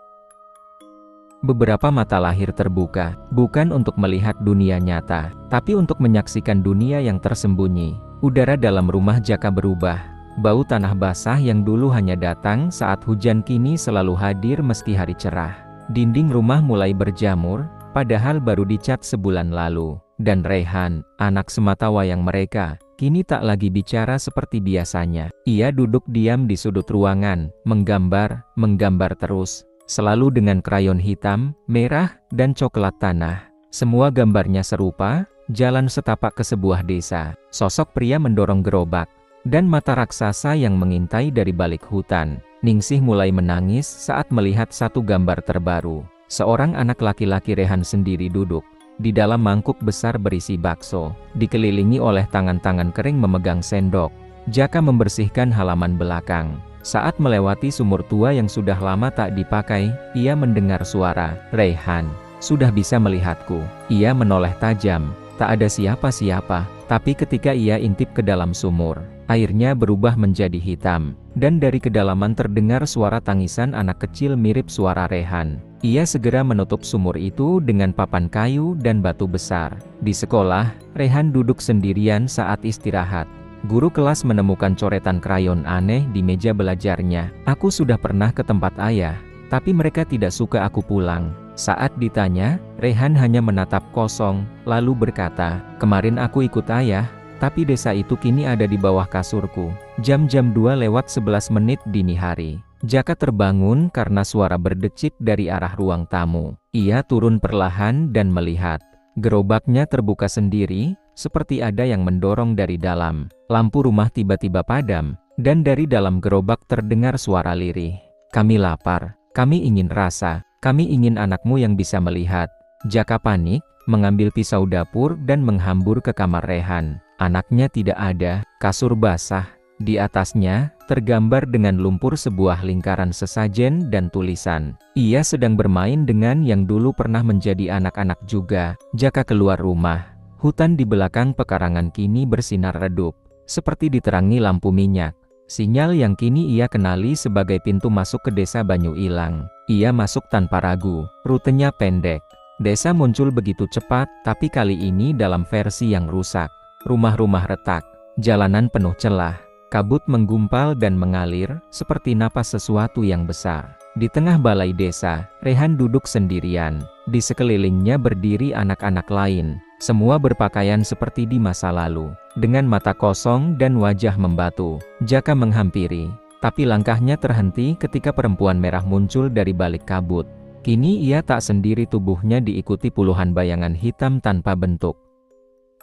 Beberapa mata lahir terbuka, bukan untuk melihat dunia nyata, tapi untuk menyaksikan dunia yang tersembunyi. Udara dalam rumah Jaka berubah. Bau tanah basah yang dulu hanya datang saat hujan kini selalu hadir meski hari cerah. Dinding rumah mulai berjamur, padahal baru dicat sebulan lalu. Dan Rehan, anak sematawayang mereka, kini tak lagi bicara seperti biasanya. Ia duduk diam di sudut ruangan, menggambar terus. Selalu dengan krayon hitam, merah, dan coklat tanah. Semua gambarnya serupa, jalan setapak ke sebuah desa. Sosok pria mendorong gerobak, dan mata raksasa yang mengintai dari balik hutan. Ningsih mulai menangis saat melihat satu gambar terbaru. Seorang anak laki-laki Rehan sendiri duduk di dalam mangkuk besar berisi bakso, dikelilingi oleh tangan-tangan kering memegang sendok. Jaka membersihkan halaman belakang. Saat melewati sumur tua yang sudah lama tak dipakai, ia mendengar suara, "Rehan, sudah bisa melihatku?" Ia menoleh tajam, tak ada siapa-siapa, tapi ketika ia intip ke dalam sumur, airnya berubah menjadi hitam, dan dari kedalaman terdengar suara tangisan anak kecil mirip suara Rehan. Ia segera menutup sumur itu dengan papan kayu dan batu besar. Di sekolah, Rehan duduk sendirian saat istirahat. Guru kelas menemukan coretan krayon aneh di meja belajarnya. "Aku sudah pernah ke tempat ayah, tapi mereka tidak suka aku pulang." Saat ditanya, Rehan hanya menatap kosong, lalu berkata, "Kemarin aku ikut ayah, tapi desa itu kini ada di bawah kasurku." Jam 2:11 dini hari. Jaka terbangun karena suara berdecit dari arah ruang tamu. Ia turun perlahan dan melihat. Gerobaknya terbuka sendiri, seperti ada yang mendorong dari dalam. Lampu rumah tiba-tiba padam, dan dari dalam gerobak terdengar suara lirih. "Kami lapar, kami ingin rasa, kami ingin anakmu yang bisa melihat." Jaka panik, mengambil pisau dapur dan menghambur ke kamar Rehan. Anaknya tidak ada, kasur basah. Di atasnya, tergambar dengan lumpur sebuah lingkaran sesajen dan tulisan. Ia sedang bermain dengan yang dulu pernah menjadi anak-anak juga. Jaka keluar rumah. Hutan di belakang pekarangan kini bersinar redup, seperti diterangi lampu minyak. Sinyal yang kini ia kenali sebagai pintu masuk ke desa Banyu Ilang. Ia masuk tanpa ragu, rutenya pendek. Desa muncul begitu cepat, tapi kali ini dalam versi yang rusak. Rumah-rumah retak, jalanan penuh celah. Kabut menggumpal dan mengalir, seperti napas sesuatu yang besar. Di tengah balai desa, Rehan duduk sendirian. Di sekelilingnya berdiri anak-anak lain. Semua berpakaian seperti di masa lalu. Dengan mata kosong dan wajah membatu, Jaka menghampiri. Tapi langkahnya terhenti ketika perempuan merah muncul dari balik kabut. Kini ia tak sendiri, tubuhnya diikuti puluhan bayangan hitam tanpa bentuk.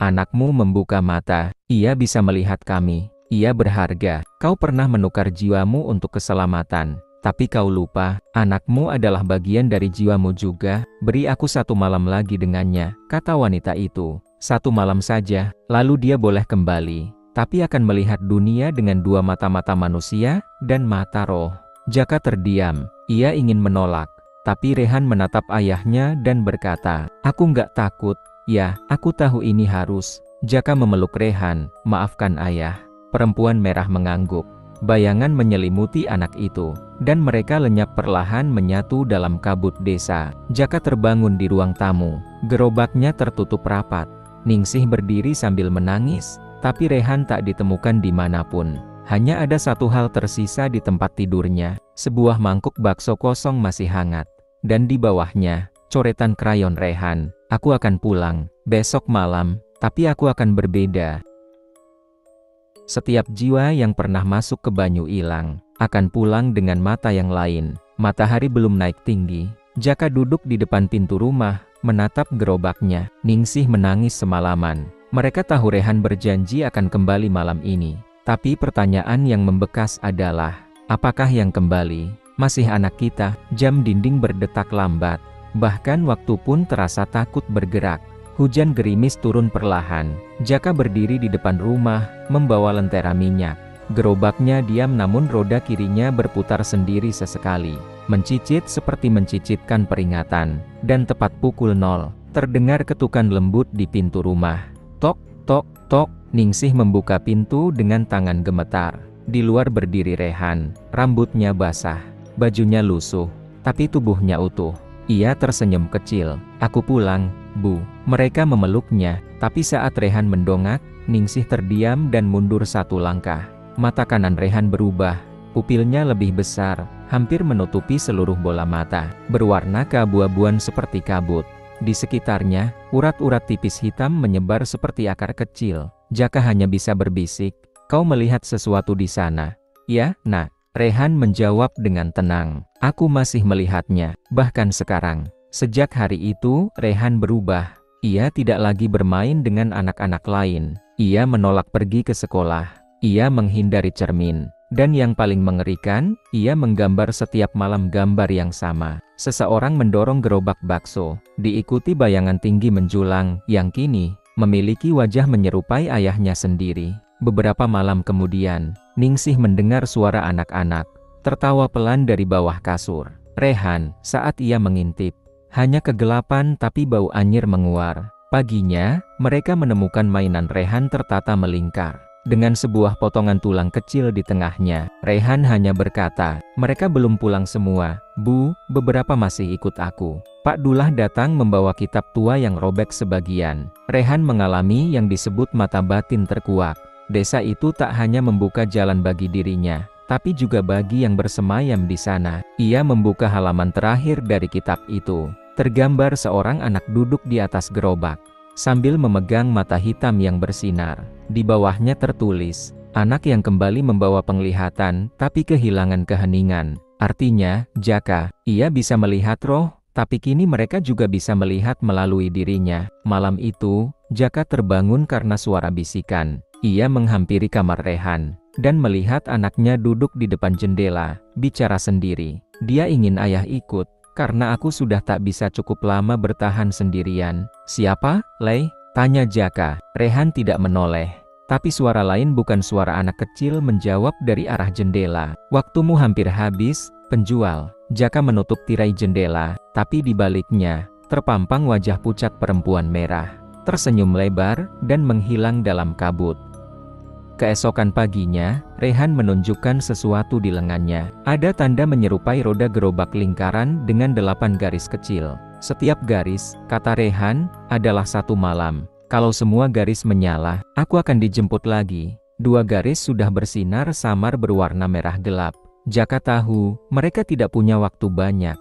"Anakmu membuka mata, ia bisa melihat kami. Ia berharga, kau pernah menukar jiwamu untuk keselamatan. Tapi kau lupa, anakmu adalah bagian dari jiwamu juga. Beri aku 1 malam lagi dengannya," kata wanita itu. 1 malam saja, lalu dia boleh kembali. Tapi akan melihat dunia dengan 2 mata-mata manusia, dan mata roh. Jaka terdiam, ia ingin menolak. Tapi Rehan menatap ayahnya dan berkata, "Aku nggak takut, ya, aku tahu ini harus." Jaka memeluk Rehan, "Maafkan ayah." Perempuan merah mengangguk. Bayangan menyelimuti anak itu, dan mereka lenyap perlahan menyatu dalam kabut desa. Jaka terbangun di ruang tamu. Gerobaknya tertutup rapat. Ningsih berdiri sambil menangis, tapi Rehan tak ditemukan dimanapun. Hanya ada satu hal tersisa di tempat tidurnya. Sebuah mangkuk bakso kosong masih hangat. Dan di bawahnya, coretan krayon Rehan. "Aku akan pulang besok malam, tapi aku akan berbeda." Setiap jiwa yang pernah masuk ke Banyu Ilang, akan pulang dengan mata yang lain. Matahari belum naik tinggi. Jaka duduk di depan pintu rumah, menatap gerobaknya. Ningsih menangis semalaman. Mereka tahu Rehan berjanji akan kembali malam ini. Tapi pertanyaan yang membekas adalah, apakah yang kembali? Masih anak kita? Jam dinding berdetak lambat. Bahkan waktu pun terasa takut bergerak. Hujan gerimis turun perlahan. Jaka berdiri di depan rumah, membawa lentera minyak. Gerobaknya diam, namun roda kirinya berputar sendiri sesekali. Mencicit seperti mencicitkan peringatan. Dan tepat pukul 0, terdengar ketukan lembut di pintu rumah. Tok, tok, tok. Ningsih membuka pintu dengan tangan gemetar. Di luar berdiri Rehan. Rambutnya basah, bajunya lusuh, tapi tubuhnya utuh. Ia tersenyum kecil. Aku pulang, Bu. Mereka memeluknya, tapi saat Rehan mendongak, Ningsih terdiam dan mundur satu langkah. Mata kanan Rehan berubah. Pupilnya lebih besar, hampir menutupi seluruh bola mata, berwarna keabu-abuan seperti kabut. Di sekitarnya, urat-urat tipis hitam menyebar seperti akar kecil. Jaka hanya bisa berbisik, "Kau melihat sesuatu di sana?" "Ya, Nak." Rehan menjawab dengan tenang. "Aku masih melihatnya, bahkan sekarang." Sejak hari itu, Rehan berubah. Ia tidak lagi bermain dengan anak-anak lain. Ia menolak pergi ke sekolah. Ia menghindari cermin. Dan yang paling mengerikan, ia menggambar setiap malam gambar yang sama. Seseorang mendorong gerobak bakso, diikuti bayangan tinggi menjulang, yang kini memiliki wajah menyerupai ayahnya sendiri. Beberapa malam kemudian, Ningsih mendengar suara anak-anak tertawa pelan dari bawah kasur. Rehan, saat ia mengintip, hanya kegelapan tapi bau anyir menguar. Paginya, mereka menemukan mainan Rehan tertata melingkar, dengan sebuah potongan tulang kecil di tengahnya. Rehan hanya berkata, "Mereka belum pulang semua, Bu, beberapa masih ikut aku." Pak Dullah datang membawa kitab tua yang robek sebagian. Rehan mengalami yang disebut mata batin terkuak. Desa itu tak hanya membuka jalan bagi dirinya, tapi juga bagi yang bersemayam di sana. Ia membuka halaman terakhir dari kitab itu. Tergambar seorang anak duduk di atas gerobak, sambil memegang mata hitam yang bersinar. Di bawahnya tertulis, "Anak yang kembali membawa penglihatan, tapi kehilangan keheningan." Artinya, Jaka, ia bisa melihat roh, tapi kini mereka juga bisa melihat melalui dirinya. Malam itu, Jaka terbangun karena suara bisikan. Ia menghampiri kamar Rehan, dan melihat anaknya duduk di depan jendela, bicara sendiri. "Dia ingin ayah ikut, karena aku sudah tak bisa cukup lama bertahan sendirian." "Siapa, Lei?" tanya Jaka. Rehan tidak menoleh. Tapi suara lain bukan suara anak kecil menjawab dari arah jendela. "Waktumu hampir habis, penjual." Jaka menutup tirai jendela, tapi di baliknya, terpampang wajah pucat perempuan merah. Tersenyum lebar, dan menghilang dalam kabut. Keesokan paginya, Rehan menunjukkan sesuatu di lengannya. Ada tanda menyerupai roda gerobak lingkaran dengan 8 garis kecil. "Setiap garis," kata Rehan, "adalah satu malam. Kalau semua garis menyala, aku akan dijemput lagi." 2 garis sudah bersinar samar berwarna merah gelap. Jaka tahu, mereka tidak punya waktu banyak.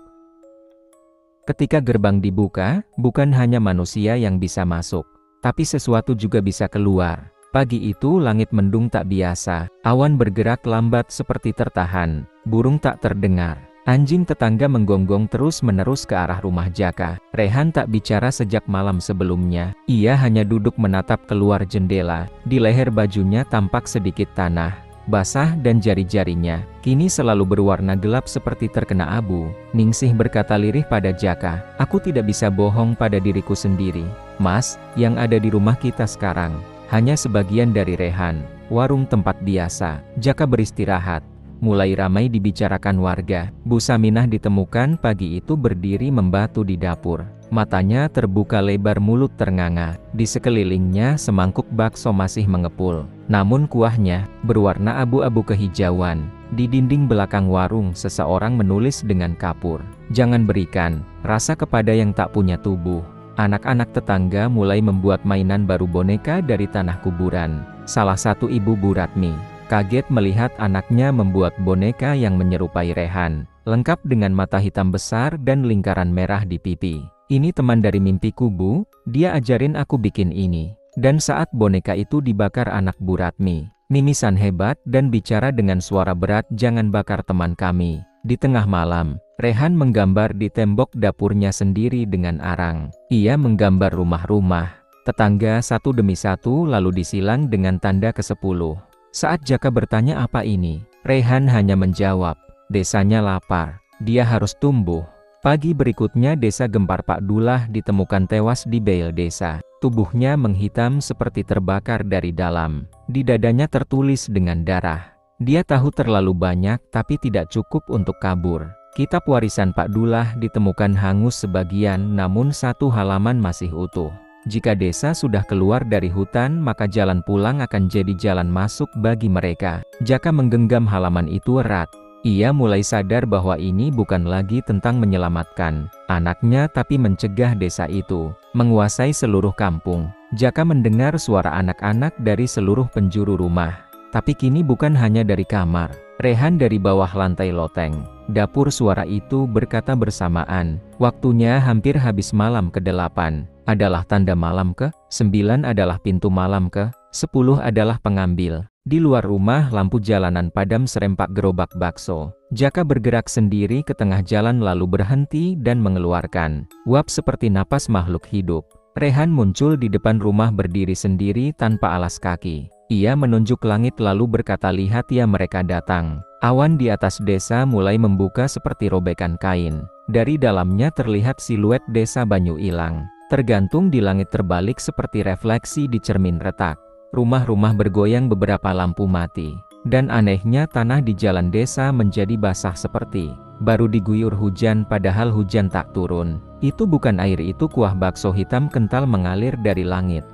Ketika gerbang dibuka, bukan hanya manusia yang bisa masuk, tapi sesuatu juga bisa keluar. Pagi itu langit mendung tak biasa, awan bergerak lambat seperti tertahan, burung tak terdengar. Anjing tetangga menggonggong terus-menerus ke arah rumah Jaka. Rehan tak bicara sejak malam sebelumnya, ia hanya duduk menatap keluar jendela. Di leher bajunya tampak sedikit tanah basah dan jari-jarinya kini selalu berwarna gelap seperti terkena abu. Ningsih berkata lirih pada Jaka, "Aku tidak bisa bohong pada diriku sendiri, Mas, yang ada di rumah kita sekarang hanya sebagian dari Rehan, warung tempat biasa." Jaka beristirahat. Mulai ramai dibicarakan warga. Bu Saminah ditemukan pagi itu berdiri membatu di dapur. Matanya terbuka lebar, mulut ternganga. Di sekelilingnya semangkuk bakso masih mengepul, namun kuahnya berwarna abu-abu kehijauan. Di dinding belakang warung seseorang menulis dengan kapur, "Jangan berikan rasa kepada yang tak punya tubuh." Anak-anak tetangga mulai membuat mainan baru boneka dari tanah kuburan. Salah satu ibu, Bu Ratmi, kaget melihat anaknya membuat boneka yang menyerupai Rehan, lengkap dengan mata hitam besar dan lingkaran merah di pipi. "Ini teman dari mimpiku, Bu, dia ajarin aku bikin ini." Dan saat boneka itu dibakar, anak Bu Ratmi mimisan hebat dan bicara dengan suara berat, "Jangan bakar teman kami." Di tengah malam, Rehan menggambar di tembok dapurnya sendiri dengan arang. Ia menggambar rumah-rumah tetangga satu demi satu, lalu disilang dengan tanda ke-10. Saat Jaka bertanya apa ini, Rehan hanya menjawab, "Desanya lapar, dia harus tumbuh." Pagi berikutnya desa Gempar Pak Dullah ditemukan tewas di bel desa. Tubuhnya menghitam seperti terbakar dari dalam. Di dadanya tertulis dengan darah. Dia tahu terlalu banyak tapi tidak cukup untuk kabur. Kitab warisan Pak Dullah ditemukan hangus sebagian, namun satu halaman masih utuh. Jika desa sudah keluar dari hutan, maka jalan pulang akan jadi jalan masuk bagi mereka. Jaka menggenggam halaman itu erat. Ia mulai sadar bahwa ini bukan lagi tentang menyelamatkan anaknya tapi mencegah desa itu menguasai seluruh kampung. Jaka mendengar suara anak-anak dari seluruh penjuru rumah. Tapi kini bukan hanya dari kamar. Rehan dari bawah lantai loteng dapur suara itu berkata bersamaan, waktunya hampir habis malam ke-8 adalah tanda malam ke-9 adalah pintu malam ke-10 adalah pengambil. Di luar rumah lampu jalanan padam serempak gerobak bakso. Jaka bergerak sendiri ke tengah jalan lalu berhenti dan mengeluarkan uap seperti napas makhluk hidup. Rehan muncul di depan rumah berdiri sendiri tanpa alas kaki. Ia menunjuk langit lalu berkata, lihat ya, mereka datang. Awan di atas desa mulai membuka seperti robekan kain. Dari dalamnya terlihat siluet desa Banyu Ilang, tergantung di langit terbalik seperti refleksi di cermin retak. Rumah-rumah bergoyang, beberapa lampu mati. Dan anehnya tanah di jalan desa menjadi basah seperti baru diguyur hujan padahal hujan tak turun. Itu bukan air, itu kuah bakso hitam kental mengalir dari langit.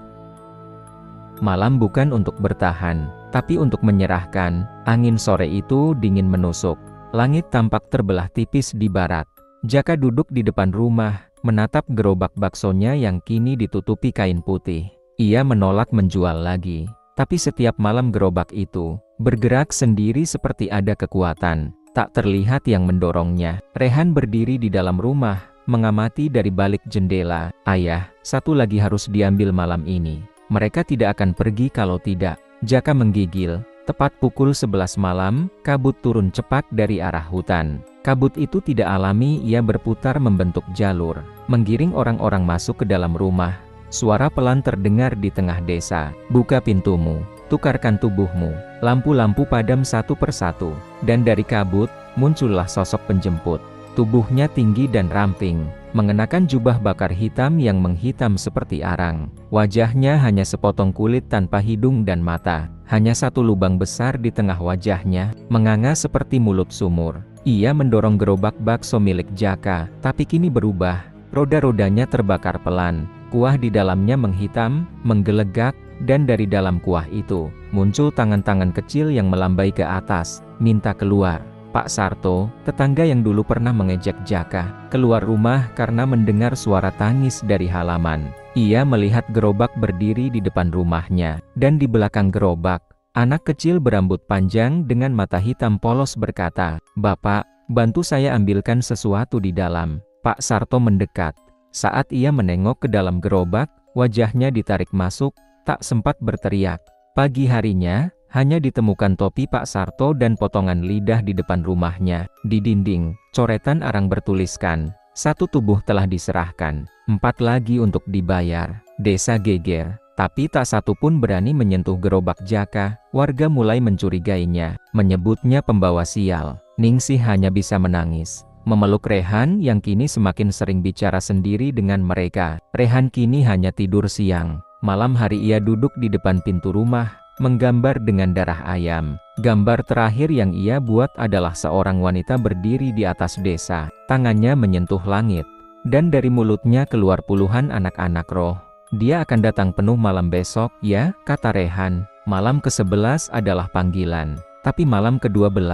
Malam bukan untuk bertahan, tapi untuk menyerahkan. Angin sore itu dingin menusuk. Langit tampak terbelah tipis di barat. Jaka duduk di depan rumah, menatap gerobak baksonya yang kini ditutupi kain putih. Ia menolak menjual lagi. Tapi setiap malam gerobak itu bergerak sendiri seperti ada kekuatan tak terlihat yang mendorongnya. Rehan berdiri di dalam rumah, mengamati dari balik jendela. Ayah, satu lagi harus diambil malam ini. Mereka tidak akan pergi kalau tidak. Jaka menggigil. Tepat pukul 11 malam, kabut turun cepat dari arah hutan. Kabut itu tidak alami, ia berputar membentuk jalur, menggiring orang-orang masuk ke dalam rumah. Suara pelan terdengar di tengah desa. Buka pintumu, tukarkan tubuhmu. Lampu-lampu padam satu persatu. Dan dari kabut, muncullah sosok penjemput. Tubuhnya tinggi dan ramping, mengenakan jubah bakar hitam yang menghitam seperti arang. Wajahnya hanya sepotong kulit tanpa hidung dan mata. Hanya satu lubang besar di tengah wajahnya, menganga seperti mulut sumur. Ia mendorong gerobak bakso milik Jaka, tapi kini berubah. Roda-rodanya terbakar pelan. Kuah di dalamnya menghitam, menggelegak, dan dari dalam kuah itu, muncul tangan-tangan kecil yang melambai ke atas, minta keluar. Pak Sarto, tetangga yang dulu pernah mengejek Jaka, keluar rumah karena mendengar suara tangis dari halaman. Ia melihat gerobak berdiri di depan rumahnya, dan di belakang gerobak, anak kecil berambut panjang dengan mata hitam polos berkata, "Bapak, bantu saya ambilkan sesuatu di dalam." Pak Sarto mendekat. Saat ia menengok ke dalam gerobak, wajahnya ditarik masuk, tak sempat berteriak. Pagi harinya, hanya ditemukan topi Pak Sarto dan potongan lidah di depan rumahnya. Di dinding, coretan arang bertuliskan, 1 tubuh telah diserahkan, 4 lagi untuk dibayar. Desa geger, tapi tak satu pun berani menyentuh gerobak Jaka. Warga mulai mencurigainya, menyebutnya pembawa sial. Ningsih hanya bisa menangis, memeluk Rehan yang kini semakin sering bicara sendiri dengan mereka. Rehan kini hanya tidur siang. Malam hari ia duduk di depan pintu rumah, menggambar dengan darah ayam. Gambar terakhir yang ia buat adalah seorang wanita berdiri di atas desa. Tangannya menyentuh langit. Dan dari mulutnya keluar puluhan anak-anak roh. Dia akan datang penuh malam besok, ya, kata Rehan. Malam ke-11 adalah panggilan. Tapi malam ke-12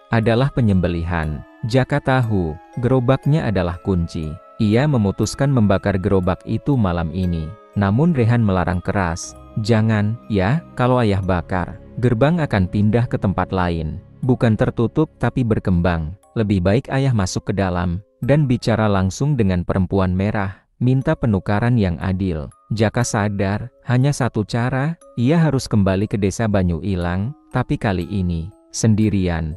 adalah penyembelihan. Jaka tahu, gerobaknya adalah kunci. Ia memutuskan membakar gerobak itu malam ini. Namun Rehan melarang keras. Jangan, ya, kalau ayah bakar, gerbang akan pindah ke tempat lain. Bukan tertutup tapi berkembang. Lebih baik ayah masuk ke dalam, dan bicara langsung dengan perempuan merah. Minta penukaran yang adil. Jaka sadar, hanya satu cara, ia harus kembali ke desa Banyu Ilang, tapi kali ini, sendirian.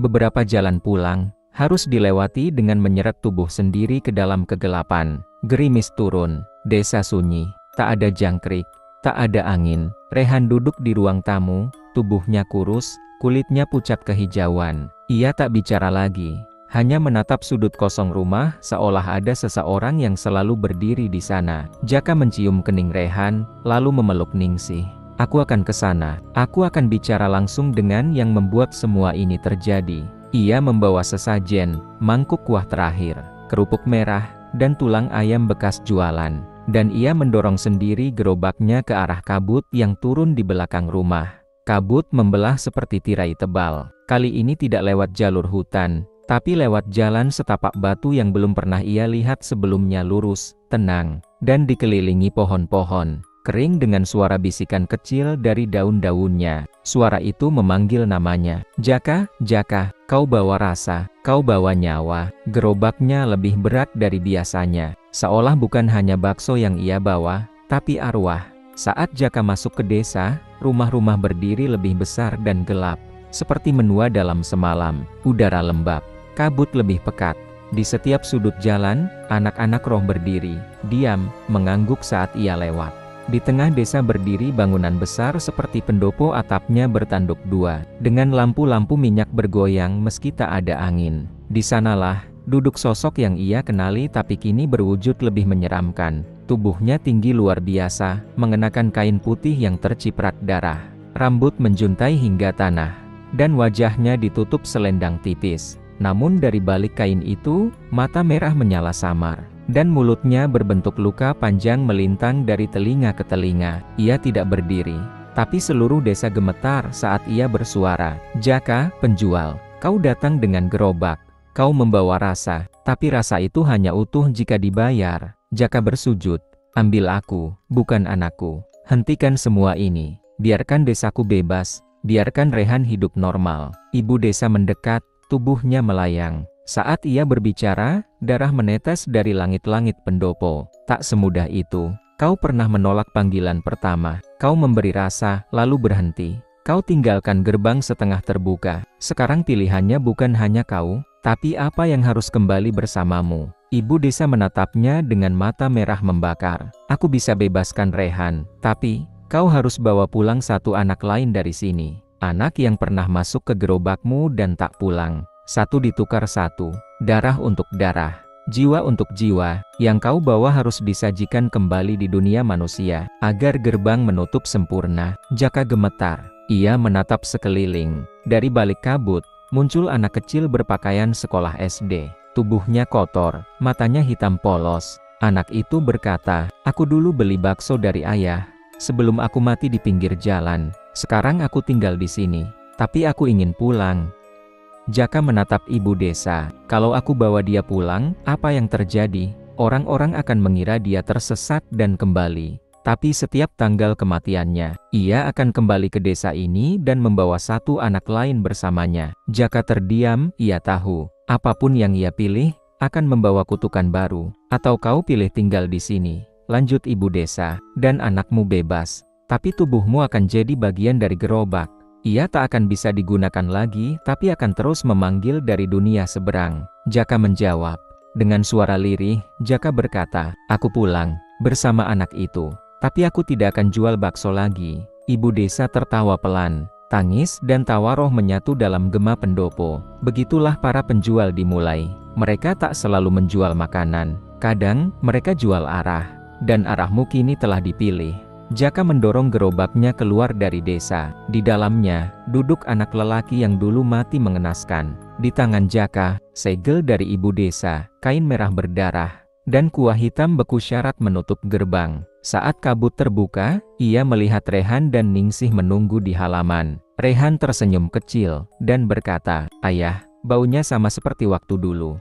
Beberapa jalan pulang, harus dilewati dengan menyeret tubuh sendiri ke dalam kegelapan. Gerimis turun, desa sunyi, tak ada jangkrik, tak ada angin. Rehan duduk di ruang tamu, tubuhnya kurus, kulitnya pucat kehijauan. Ia tak bicara lagi, hanya menatap sudut kosong rumah, seolah ada seseorang yang selalu berdiri di sana. Jaka mencium kening Rehan, lalu memeluk Ningsih. Aku akan ke sana. Aku akan bicara langsung dengan yang membuat semua ini terjadi. Ia membawa sesajen, mangkuk kuah terakhir, kerupuk merah, dan tulang ayam bekas jualan. Dan ia mendorong sendiri gerobaknya ke arah kabut yang turun di belakang rumah. Kabut membelah seperti tirai tebal. Kali ini tidak lewat jalur hutan, tapi lewat jalan setapak batu yang belum pernah ia lihat sebelumnya, lurus, tenang, dan dikelilingi pohon-pohon kering dengan suara bisikan kecil dari daun-daunnya. Suara itu memanggil namanya. Jaka, Jaka, kau bawa rasa, kau bawa nyawa. Gerobaknya lebih berat dari biasanya, seolah bukan hanya bakso yang ia bawa, tapi arwah. Saat Jaka masuk ke desa, rumah-rumah berdiri lebih besar dan gelap, seperti menua dalam semalam. Udara lembab, kabut lebih pekat. Di setiap sudut jalan, anak-anak roh berdiri, diam, mengangguk saat ia lewat. Di tengah desa berdiri bangunan besar seperti pendopo, atapnya bertanduk dua, dengan lampu-lampu minyak bergoyang meski tak ada angin. Di sanalah duduk sosok yang ia kenali tapi kini berwujud lebih menyeramkan. Tubuhnya tinggi luar biasa, mengenakan kain putih yang terciprat darah. Rambut menjuntai hingga tanah, dan wajahnya ditutup selendang tipis. Namun dari balik kain itu, mata merah menyala samar, dan mulutnya berbentuk luka panjang melintang dari telinga ke telinga. Ia tidak berdiri, tapi seluruh desa gemetar saat ia bersuara. Jaka, penjual, kau datang dengan gerobak. Kau membawa rasa, tapi rasa itu hanya utuh jika dibayar. Jaka bersujud. Ambil aku, bukan anakku. Hentikan semua ini. Biarkan desaku bebas. Biarkan Rehan hidup normal. Ibu desa mendekat, tubuhnya melayang. Saat ia berbicara, darah menetes dari langit-langit pendopo. Tak semudah itu. Kau pernah menolak panggilan pertama. Kau memberi rasa, lalu berhenti. Kau tinggalkan gerbang setengah terbuka. Sekarang pilihannya bukan hanya kau, tapi apa yang harus kembali bersamamu. Ibu desa menatapnya dengan mata merah membakar. Aku bisa bebaskan Rehan, tapi kau harus bawa pulang satu anak lain dari sini. Anak yang pernah masuk ke gerobakmu dan tak pulang. Satu ditukar satu. Darah untuk darah, jiwa untuk jiwa. Yang kau bawa harus disajikan kembali di dunia manusia, agar gerbang menutup sempurna. Jaka gemetar. Ia menatap sekeliling. Dari balik kabut, muncul anak kecil berpakaian sekolah SD. Tubuhnya kotor, matanya hitam polos. Anak itu berkata, aku dulu beli bakso dari ayah, sebelum aku mati di pinggir jalan. Sekarang aku tinggal di sini, tapi aku ingin pulang. Jaka menatap ibu desa. Kalau aku bawa dia pulang, apa yang terjadi? Orang-orang akan mengira dia tersesat dan kembali. Tapi setiap tanggal kematiannya, ia akan kembali ke desa ini dan membawa satu anak lain bersamanya. Jaka terdiam, ia tahu, apapun yang ia pilih, akan membawa kutukan baru. Atau kau pilih tinggal di sini, lanjut ibu desa, dan anakmu bebas. Tapi tubuhmu akan jadi bagian dari gerobak. Ia tak akan bisa digunakan lagi, tapi akan terus memanggil dari dunia seberang. Jaka menjawab. Dengan suara lirih, Jaka berkata, aku pulang, bersama anak itu. Tapi aku tidak akan jual bakso lagi. Ibu desa tertawa pelan. Tangis dan tawa roh menyatu dalam gema pendopo. Begitulah para penjual dimulai. Mereka tak selalu menjual makanan. Kadang, mereka jual arah. Dan arahmu kini telah dipilih. Jaka mendorong gerobaknya keluar dari desa. Di dalamnya, duduk anak lelaki yang dulu mati mengenaskan. Di tangan Jaka, segel dari ibu desa, kain merah berdarah, dan kuah hitam beku syarat menutup gerbang. Saat kabut terbuka, ia melihat Rehan dan Ningsih menunggu di halaman. Rehan tersenyum kecil, dan berkata, ayah, baunya sama seperti waktu dulu.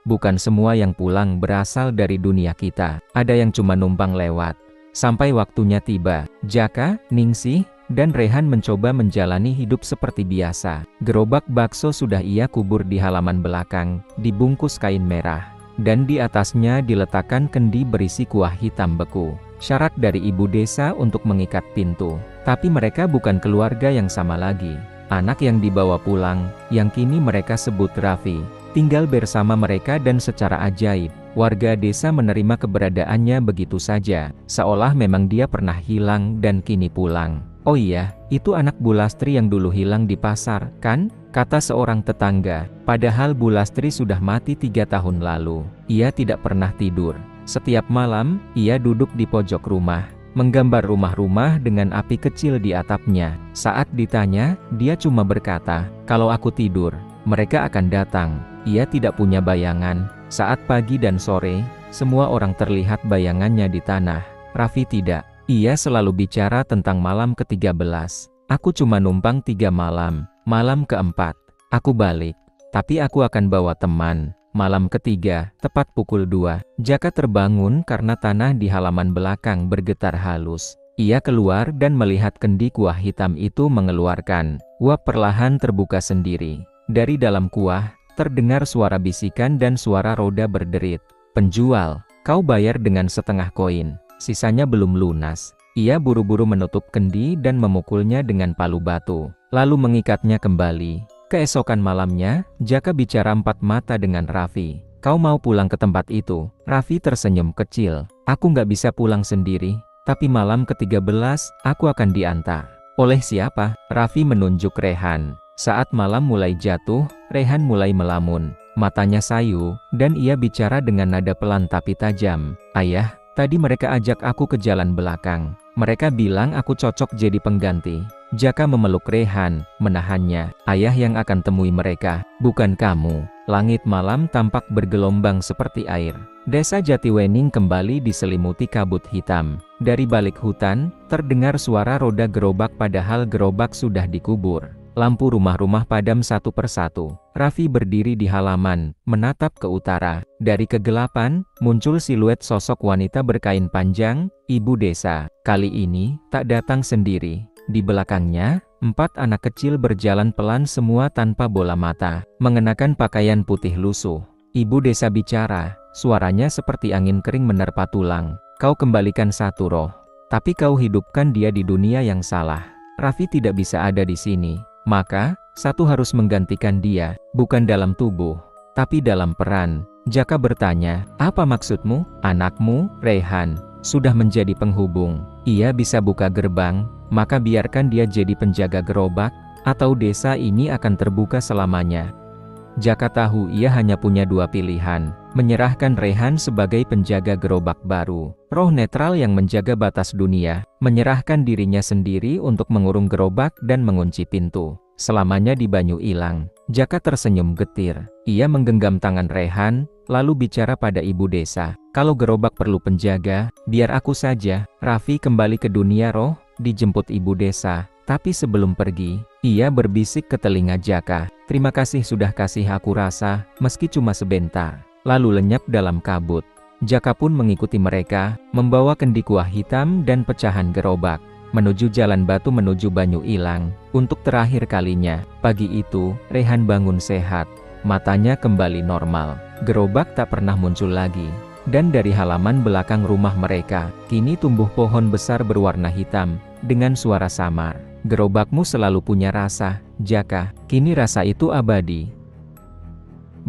Bukan semua yang pulang berasal dari dunia kita, ada yang cuma numpang lewat. Sampai waktunya tiba, Jaka, Ningsih, dan Rehan mencoba menjalani hidup seperti biasa. Gerobak bakso sudah ia kubur di halaman belakang, dibungkus kain merah. Dan di atasnya diletakkan kendi berisi kuah hitam beku. Syarat dari ibu desa untuk mengikat pintu. Tapi mereka bukan keluarga yang sama lagi. Anak yang dibawa pulang, yang kini mereka sebut Raffi, tinggal bersama mereka dan secara ajaib, warga desa menerima keberadaannya begitu saja, seolah memang dia pernah hilang dan kini pulang. Oh iya, itu anak Bu Lastri yang dulu hilang di pasar, kan? Kata seorang tetangga. Padahal Bu Lastri sudah mati 3 tahun lalu. Ia tidak pernah tidur. Setiap malam, ia duduk di pojok rumah, menggambar rumah-rumah dengan api kecil di atapnya. Saat ditanya, dia cuma berkata, kalau aku tidur, mereka akan datang. Ia tidak punya bayangan. Saat pagi dan sore, semua orang terlihat bayangannya di tanah. Raffi tidak. Ia selalu bicara tentang malam ke-13. Aku cuma numpang 3 malam. Malam keempat, aku balik. Tapi aku akan bawa teman. Malam ketiga, tepat pukul 2, Jaka terbangun karena tanah di halaman belakang bergetar halus. Ia keluar dan melihat kendi kuah hitam itu mengeluarkan uap perlahan terbuka sendiri. Dari dalam kuah, terdengar suara bisikan dan suara roda berderit. Penjual, kau bayar dengan setengah koin. Sisanya belum lunas. Ia buru-buru menutup kendi dan memukulnya dengan palu batu, lalu mengikatnya kembali. Keesokan malamnya, Jaka bicara empat mata dengan Raffi. Kau mau pulang ke tempat itu? Raffi tersenyum kecil. Aku nggak bisa pulang sendiri, tapi malam ke-13, aku akan diantar. Oleh siapa? Raffi menunjuk Rehan. Saat malam mulai jatuh, Rehan mulai melamun. Matanya sayu, dan ia bicara dengan nada pelan tapi tajam. Ayah, tadi mereka ajak aku ke jalan belakang. Mereka bilang aku cocok jadi pengganti. Jaka memeluk Rehan, menahannya. Ayah yang akan temui mereka, bukan kamu. Langit malam tampak bergelombang seperti air. Desa Jatiwening kembali diselimuti kabut hitam. Dari balik hutan, terdengar suara roda gerobak padahal gerobak sudah dikubur. Lampu rumah-rumah padam satu persatu. Raffi berdiri di halaman, menatap ke utara. Dari kegelapan, muncul siluet sosok wanita berkain panjang, ibu desa. Kali ini, tak datang sendiri. Di belakangnya, 4 anak kecil berjalan pelan semua tanpa bola mata, mengenakan pakaian putih lusuh. Ibu desa bicara, suaranya seperti angin kering menerpa tulang. Kau kembalikan satu roh, tapi kau hidupkan dia di dunia yang salah. Raffi tidak bisa ada di sini. Maka, satu harus menggantikan dia, bukan dalam tubuh, tapi dalam peran. Jaka bertanya, apa maksudmu? Anakmu, Rehan, sudah menjadi penghubung. Ia bisa buka gerbang, maka biarkan dia jadi penjaga gerobak, atau desa ini akan terbuka selamanya. Jaka tahu ia hanya punya 2 pilihan, menyerahkan Rehan sebagai penjaga gerobak baru, roh netral yang menjaga batas dunia, menyerahkan dirinya sendiri untuk mengurung gerobak dan mengunci pintu, selamanya di Banyu Ilang. Jaka tersenyum getir, ia menggenggam tangan Rehan, lalu bicara pada ibu desa, kalau gerobak perlu penjaga, biar aku saja. Raffi kembali ke dunia roh, dijemput ibu desa. Tapi sebelum pergi, ia berbisik ke telinga Jaka, terima kasih sudah kasih aku rasa, meski cuma sebentar. Lalu lenyap dalam kabut. Jaka pun mengikuti mereka, membawa kendi kuah hitam dan pecahan gerobak, menuju jalan batu menuju Banyu Ilang. Untuk terakhir kalinya, pagi itu, Rehan bangun sehat. Matanya kembali normal. Gerobak tak pernah muncul lagi. Dan dari halaman belakang rumah mereka, kini tumbuh pohon besar berwarna hitam, dengan suara samar. Gerobakmu selalu punya rasa, Jaka. Kini rasa itu abadi.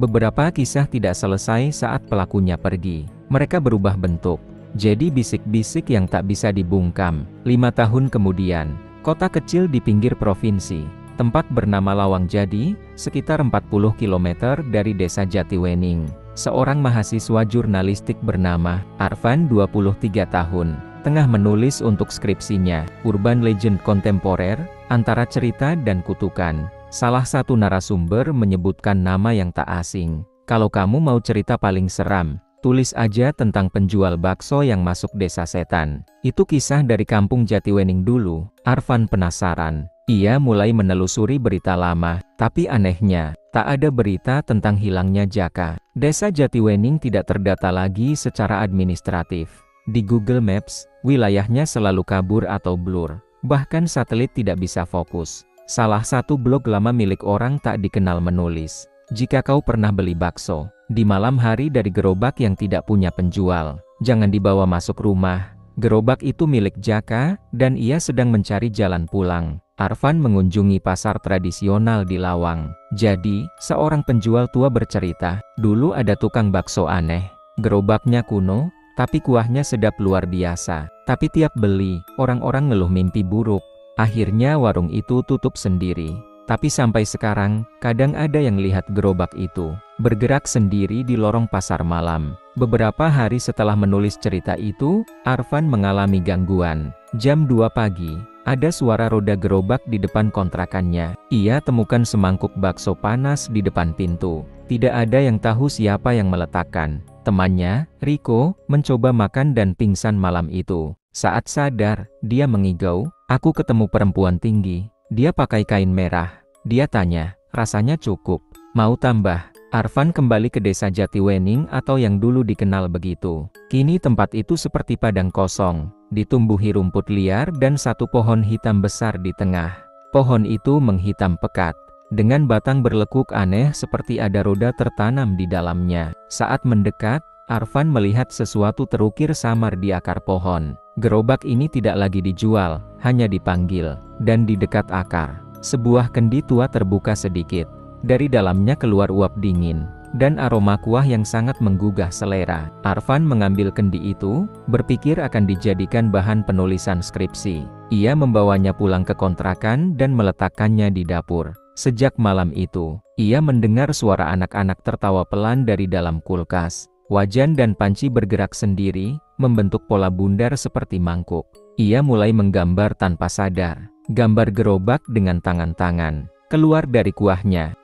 Beberapa kisah tidak selesai saat pelakunya pergi. Mereka berubah bentuk, jadi bisik-bisik yang tak bisa dibungkam. 5 tahun kemudian, kota kecil di pinggir provinsi, tempat bernama Lawang Jadi, sekitar 40 km dari desa Jatiwening. Seorang mahasiswa jurnalistik bernama Arfan, 23 tahun, tengah menulis untuk skripsinya, Urban Legend Kontemporer, Antara Cerita dan Kutukan. Salah satu narasumber menyebutkan nama yang tak asing. Kalau kamu mau cerita paling seram, tulis aja tentang penjual bakso yang masuk desa setan. Itu kisah dari kampung Jatiwening dulu. Arfan penasaran. Ia mulai menelusuri berita lama, tapi anehnya, tak ada berita tentang hilangnya Jaka. Desa Jatiwening tidak terdata lagi secara administratif. Di Google Maps, wilayahnya selalu kabur atau blur. Bahkan satelit tidak bisa fokus. Salah satu blog lama milik orang tak dikenal menulis, jika kau pernah beli bakso di malam hari dari gerobak yang tidak punya penjual, jangan dibawa masuk rumah. Gerobak itu milik Jaka, dan ia sedang mencari jalan pulang. Arfan mengunjungi pasar tradisional di Lawang. Jadi, seorang penjual tua bercerita, dulu ada tukang bakso aneh. Gerobaknya kuno, tapi kuahnya sedap luar biasa. Tapi tiap beli, orang-orang ngeluh mimpi buruk. Akhirnya warung itu tutup sendiri. Tapi sampai sekarang, kadang ada yang lihat gerobak itu bergerak sendiri di lorong pasar malam. Beberapa hari setelah menulis cerita itu, Arfan mengalami gangguan. Jam 2 pagi, ada suara roda gerobak di depan kontrakannya. Ia temukan semangkuk bakso panas di depan pintu. Tidak ada yang tahu siapa yang meletakkan. Temannya, Riko, mencoba makan dan pingsan malam itu. Saat sadar, dia mengigau, "Aku ketemu perempuan tinggi. Dia pakai kain merah." Dia tanya, "Rasanya cukup. Mau tambah?" Arfan kembali ke desa Jatiwening atau yang dulu dikenal begitu. Kini tempat itu seperti padang kosong, ditumbuhi rumput liar dan satu pohon hitam besar di tengah. Pohon itu menghitam pekat, dengan batang berlekuk aneh seperti ada roda tertanam di dalamnya. Saat mendekat, Arfan melihat sesuatu terukir samar di akar pohon. Gerobak ini tidak lagi dijual, hanya dipanggil. Dan di dekat akar, sebuah kendi tua terbuka sedikit. Dari dalamnya keluar uap dingin, dan aroma kuah yang sangat menggugah selera. Arfan mengambil kendi itu, berpikir akan dijadikan bahan penulisan skripsi. Ia membawanya pulang ke kontrakan dan meletakkannya di dapur. Sejak malam itu, ia mendengar suara anak-anak tertawa pelan dari dalam kulkas. Wajan dan panci bergerak sendiri, membentuk pola bundar seperti mangkuk. Ia mulai menggambar tanpa sadar. Gambar gerobak dengan tangan-tangan keluar dari kuahnya.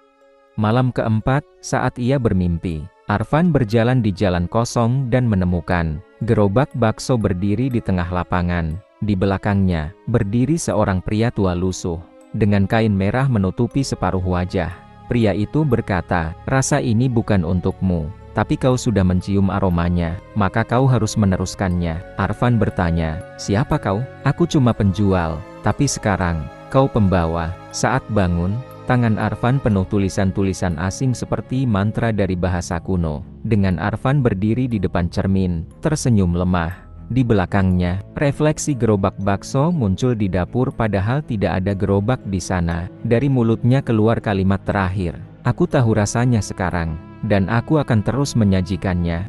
Malam keempat, saat ia bermimpi, Arfan berjalan di jalan kosong dan menemukan gerobak bakso berdiri di tengah lapangan. Di belakangnya, berdiri seorang pria tua lusuh, dengan kain merah menutupi separuh wajah. Pria itu berkata, "Rasa ini bukan untukmu, tapi kau sudah mencium aromanya, maka kau harus meneruskannya." Arfan bertanya, "Siapa kau?" "Aku cuma penjual, tapi sekarang, kau pembawa." Saat bangun, tangan Arfan penuh tulisan-tulisan asing seperti mantra dari bahasa kuno. Dengan Arfan berdiri di depan cermin, tersenyum lemah. Di belakangnya, refleksi gerobak bakso muncul di dapur padahal tidak ada gerobak di sana. Dari mulutnya keluar kalimat terakhir, "Aku tahu rasanya sekarang, dan aku akan terus menyajikannya."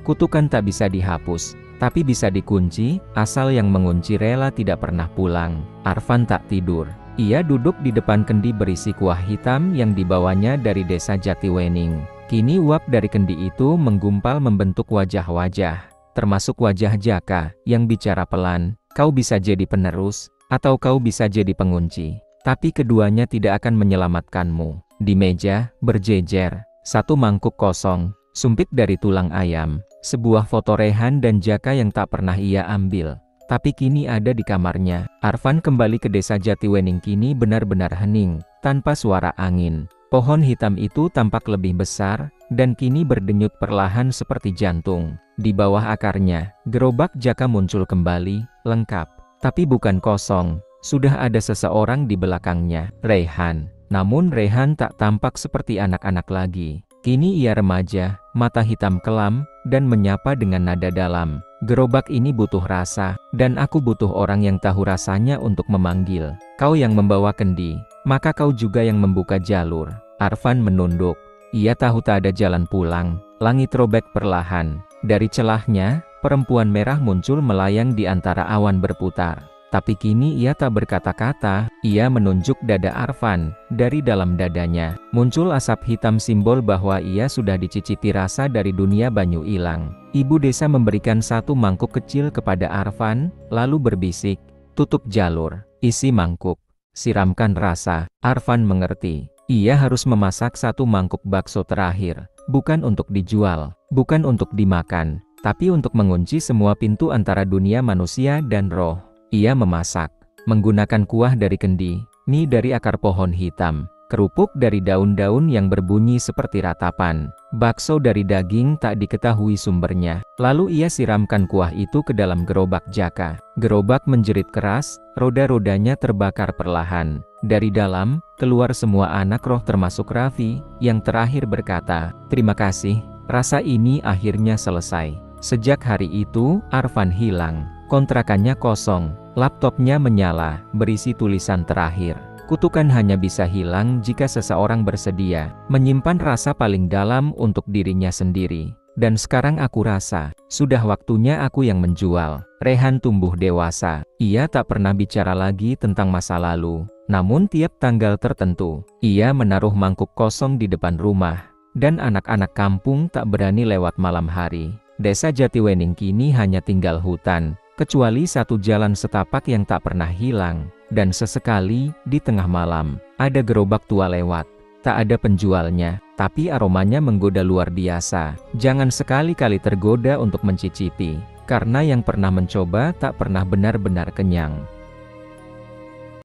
Kutukan tak bisa dihapus, tapi bisa dikunci, asal yang mengunci rela tidak pernah pulang. Arfan tak tidur. Ia duduk di depan kendi berisi kuah hitam yang dibawanya dari desa Jatiwening. Kini uap dari kendi itu menggumpal membentuk wajah-wajah, termasuk wajah Jaka, yang bicara pelan, "Kau bisa jadi penerus, atau kau bisa jadi pengunci. Tapi keduanya tidak akan menyelamatkanmu." Di meja, berjejer, satu mangkuk kosong, sumpit dari tulang ayam, sebuah foto Rehan dan Jaka yang tak pernah ia ambil. Tapi kini ada di kamarnya. Arfan kembali ke desa Jatiwening kini benar-benar hening, tanpa suara angin. Pohon hitam itu tampak lebih besar, dan kini berdenyut perlahan seperti jantung. Di bawah akarnya, gerobak Jaka muncul kembali, lengkap. Tapi bukan kosong, sudah ada seseorang di belakangnya, Rehan. Namun Rehan tak tampak seperti anak-anak lagi. Kini ia remaja, mata hitam kelam, dan menyapa dengan nada dalam. "Gerobak ini butuh rasa, dan aku butuh orang yang tahu rasanya untuk memanggil. Kau yang membawa kendi, maka kau juga yang membuka jalur." Arfan menunduk. Ia tahu tak ada jalan pulang. Langit robek perlahan. Dari celahnya, perempuan merah muncul melayang di antara awan berputar. Tapi kini ia tak berkata-kata, ia menunjuk dada Arfan. Dari dalam dadanya, muncul asap hitam simbol bahwa ia sudah dicicipi rasa dari dunia Banyu Ilang. Ibu desa memberikan satu mangkuk kecil kepada Arfan, lalu berbisik, "Tutup jalur, isi mangkuk, siramkan rasa." Arfan mengerti, ia harus memasak satu mangkuk bakso terakhir, bukan untuk dijual, bukan untuk dimakan, tapi untuk mengunci semua pintu antara dunia manusia dan roh. Ia memasak, menggunakan kuah dari kendi, mie dari akar pohon hitam, kerupuk dari daun-daun yang berbunyi seperti ratapan, bakso dari daging tak diketahui sumbernya. Lalu ia siramkan kuah itu ke dalam gerobak Jaka. Gerobak menjerit keras, roda-rodanya terbakar perlahan. Dari dalam, keluar semua anak roh termasuk Raffi, yang terakhir berkata, "Terima kasih, rasa ini akhirnya selesai." Sejak hari itu, Arfan hilang. Kontrakannya kosong, laptopnya menyala, berisi tulisan terakhir. Kutukan hanya bisa hilang jika seseorang bersedia menyimpan rasa paling dalam untuk dirinya sendiri. Dan sekarang aku rasa, sudah waktunya aku yang menjual. Rehan tumbuh dewasa. Ia tak pernah bicara lagi tentang masa lalu. Namun tiap tanggal tertentu, ia menaruh mangkuk kosong di depan rumah. Dan anak-anak kampung tak berani lewat malam hari. Desa Jatiwening kini hanya tinggal hutan. Kecuali satu jalan setapak yang tak pernah hilang, dan sesekali, di tengah malam, ada gerobak tua lewat. Tak ada penjualnya, tapi aromanya menggoda luar biasa. Jangan sekali-kali tergoda untuk mencicipi. Karena yang pernah mencoba tak pernah benar-benar kenyang.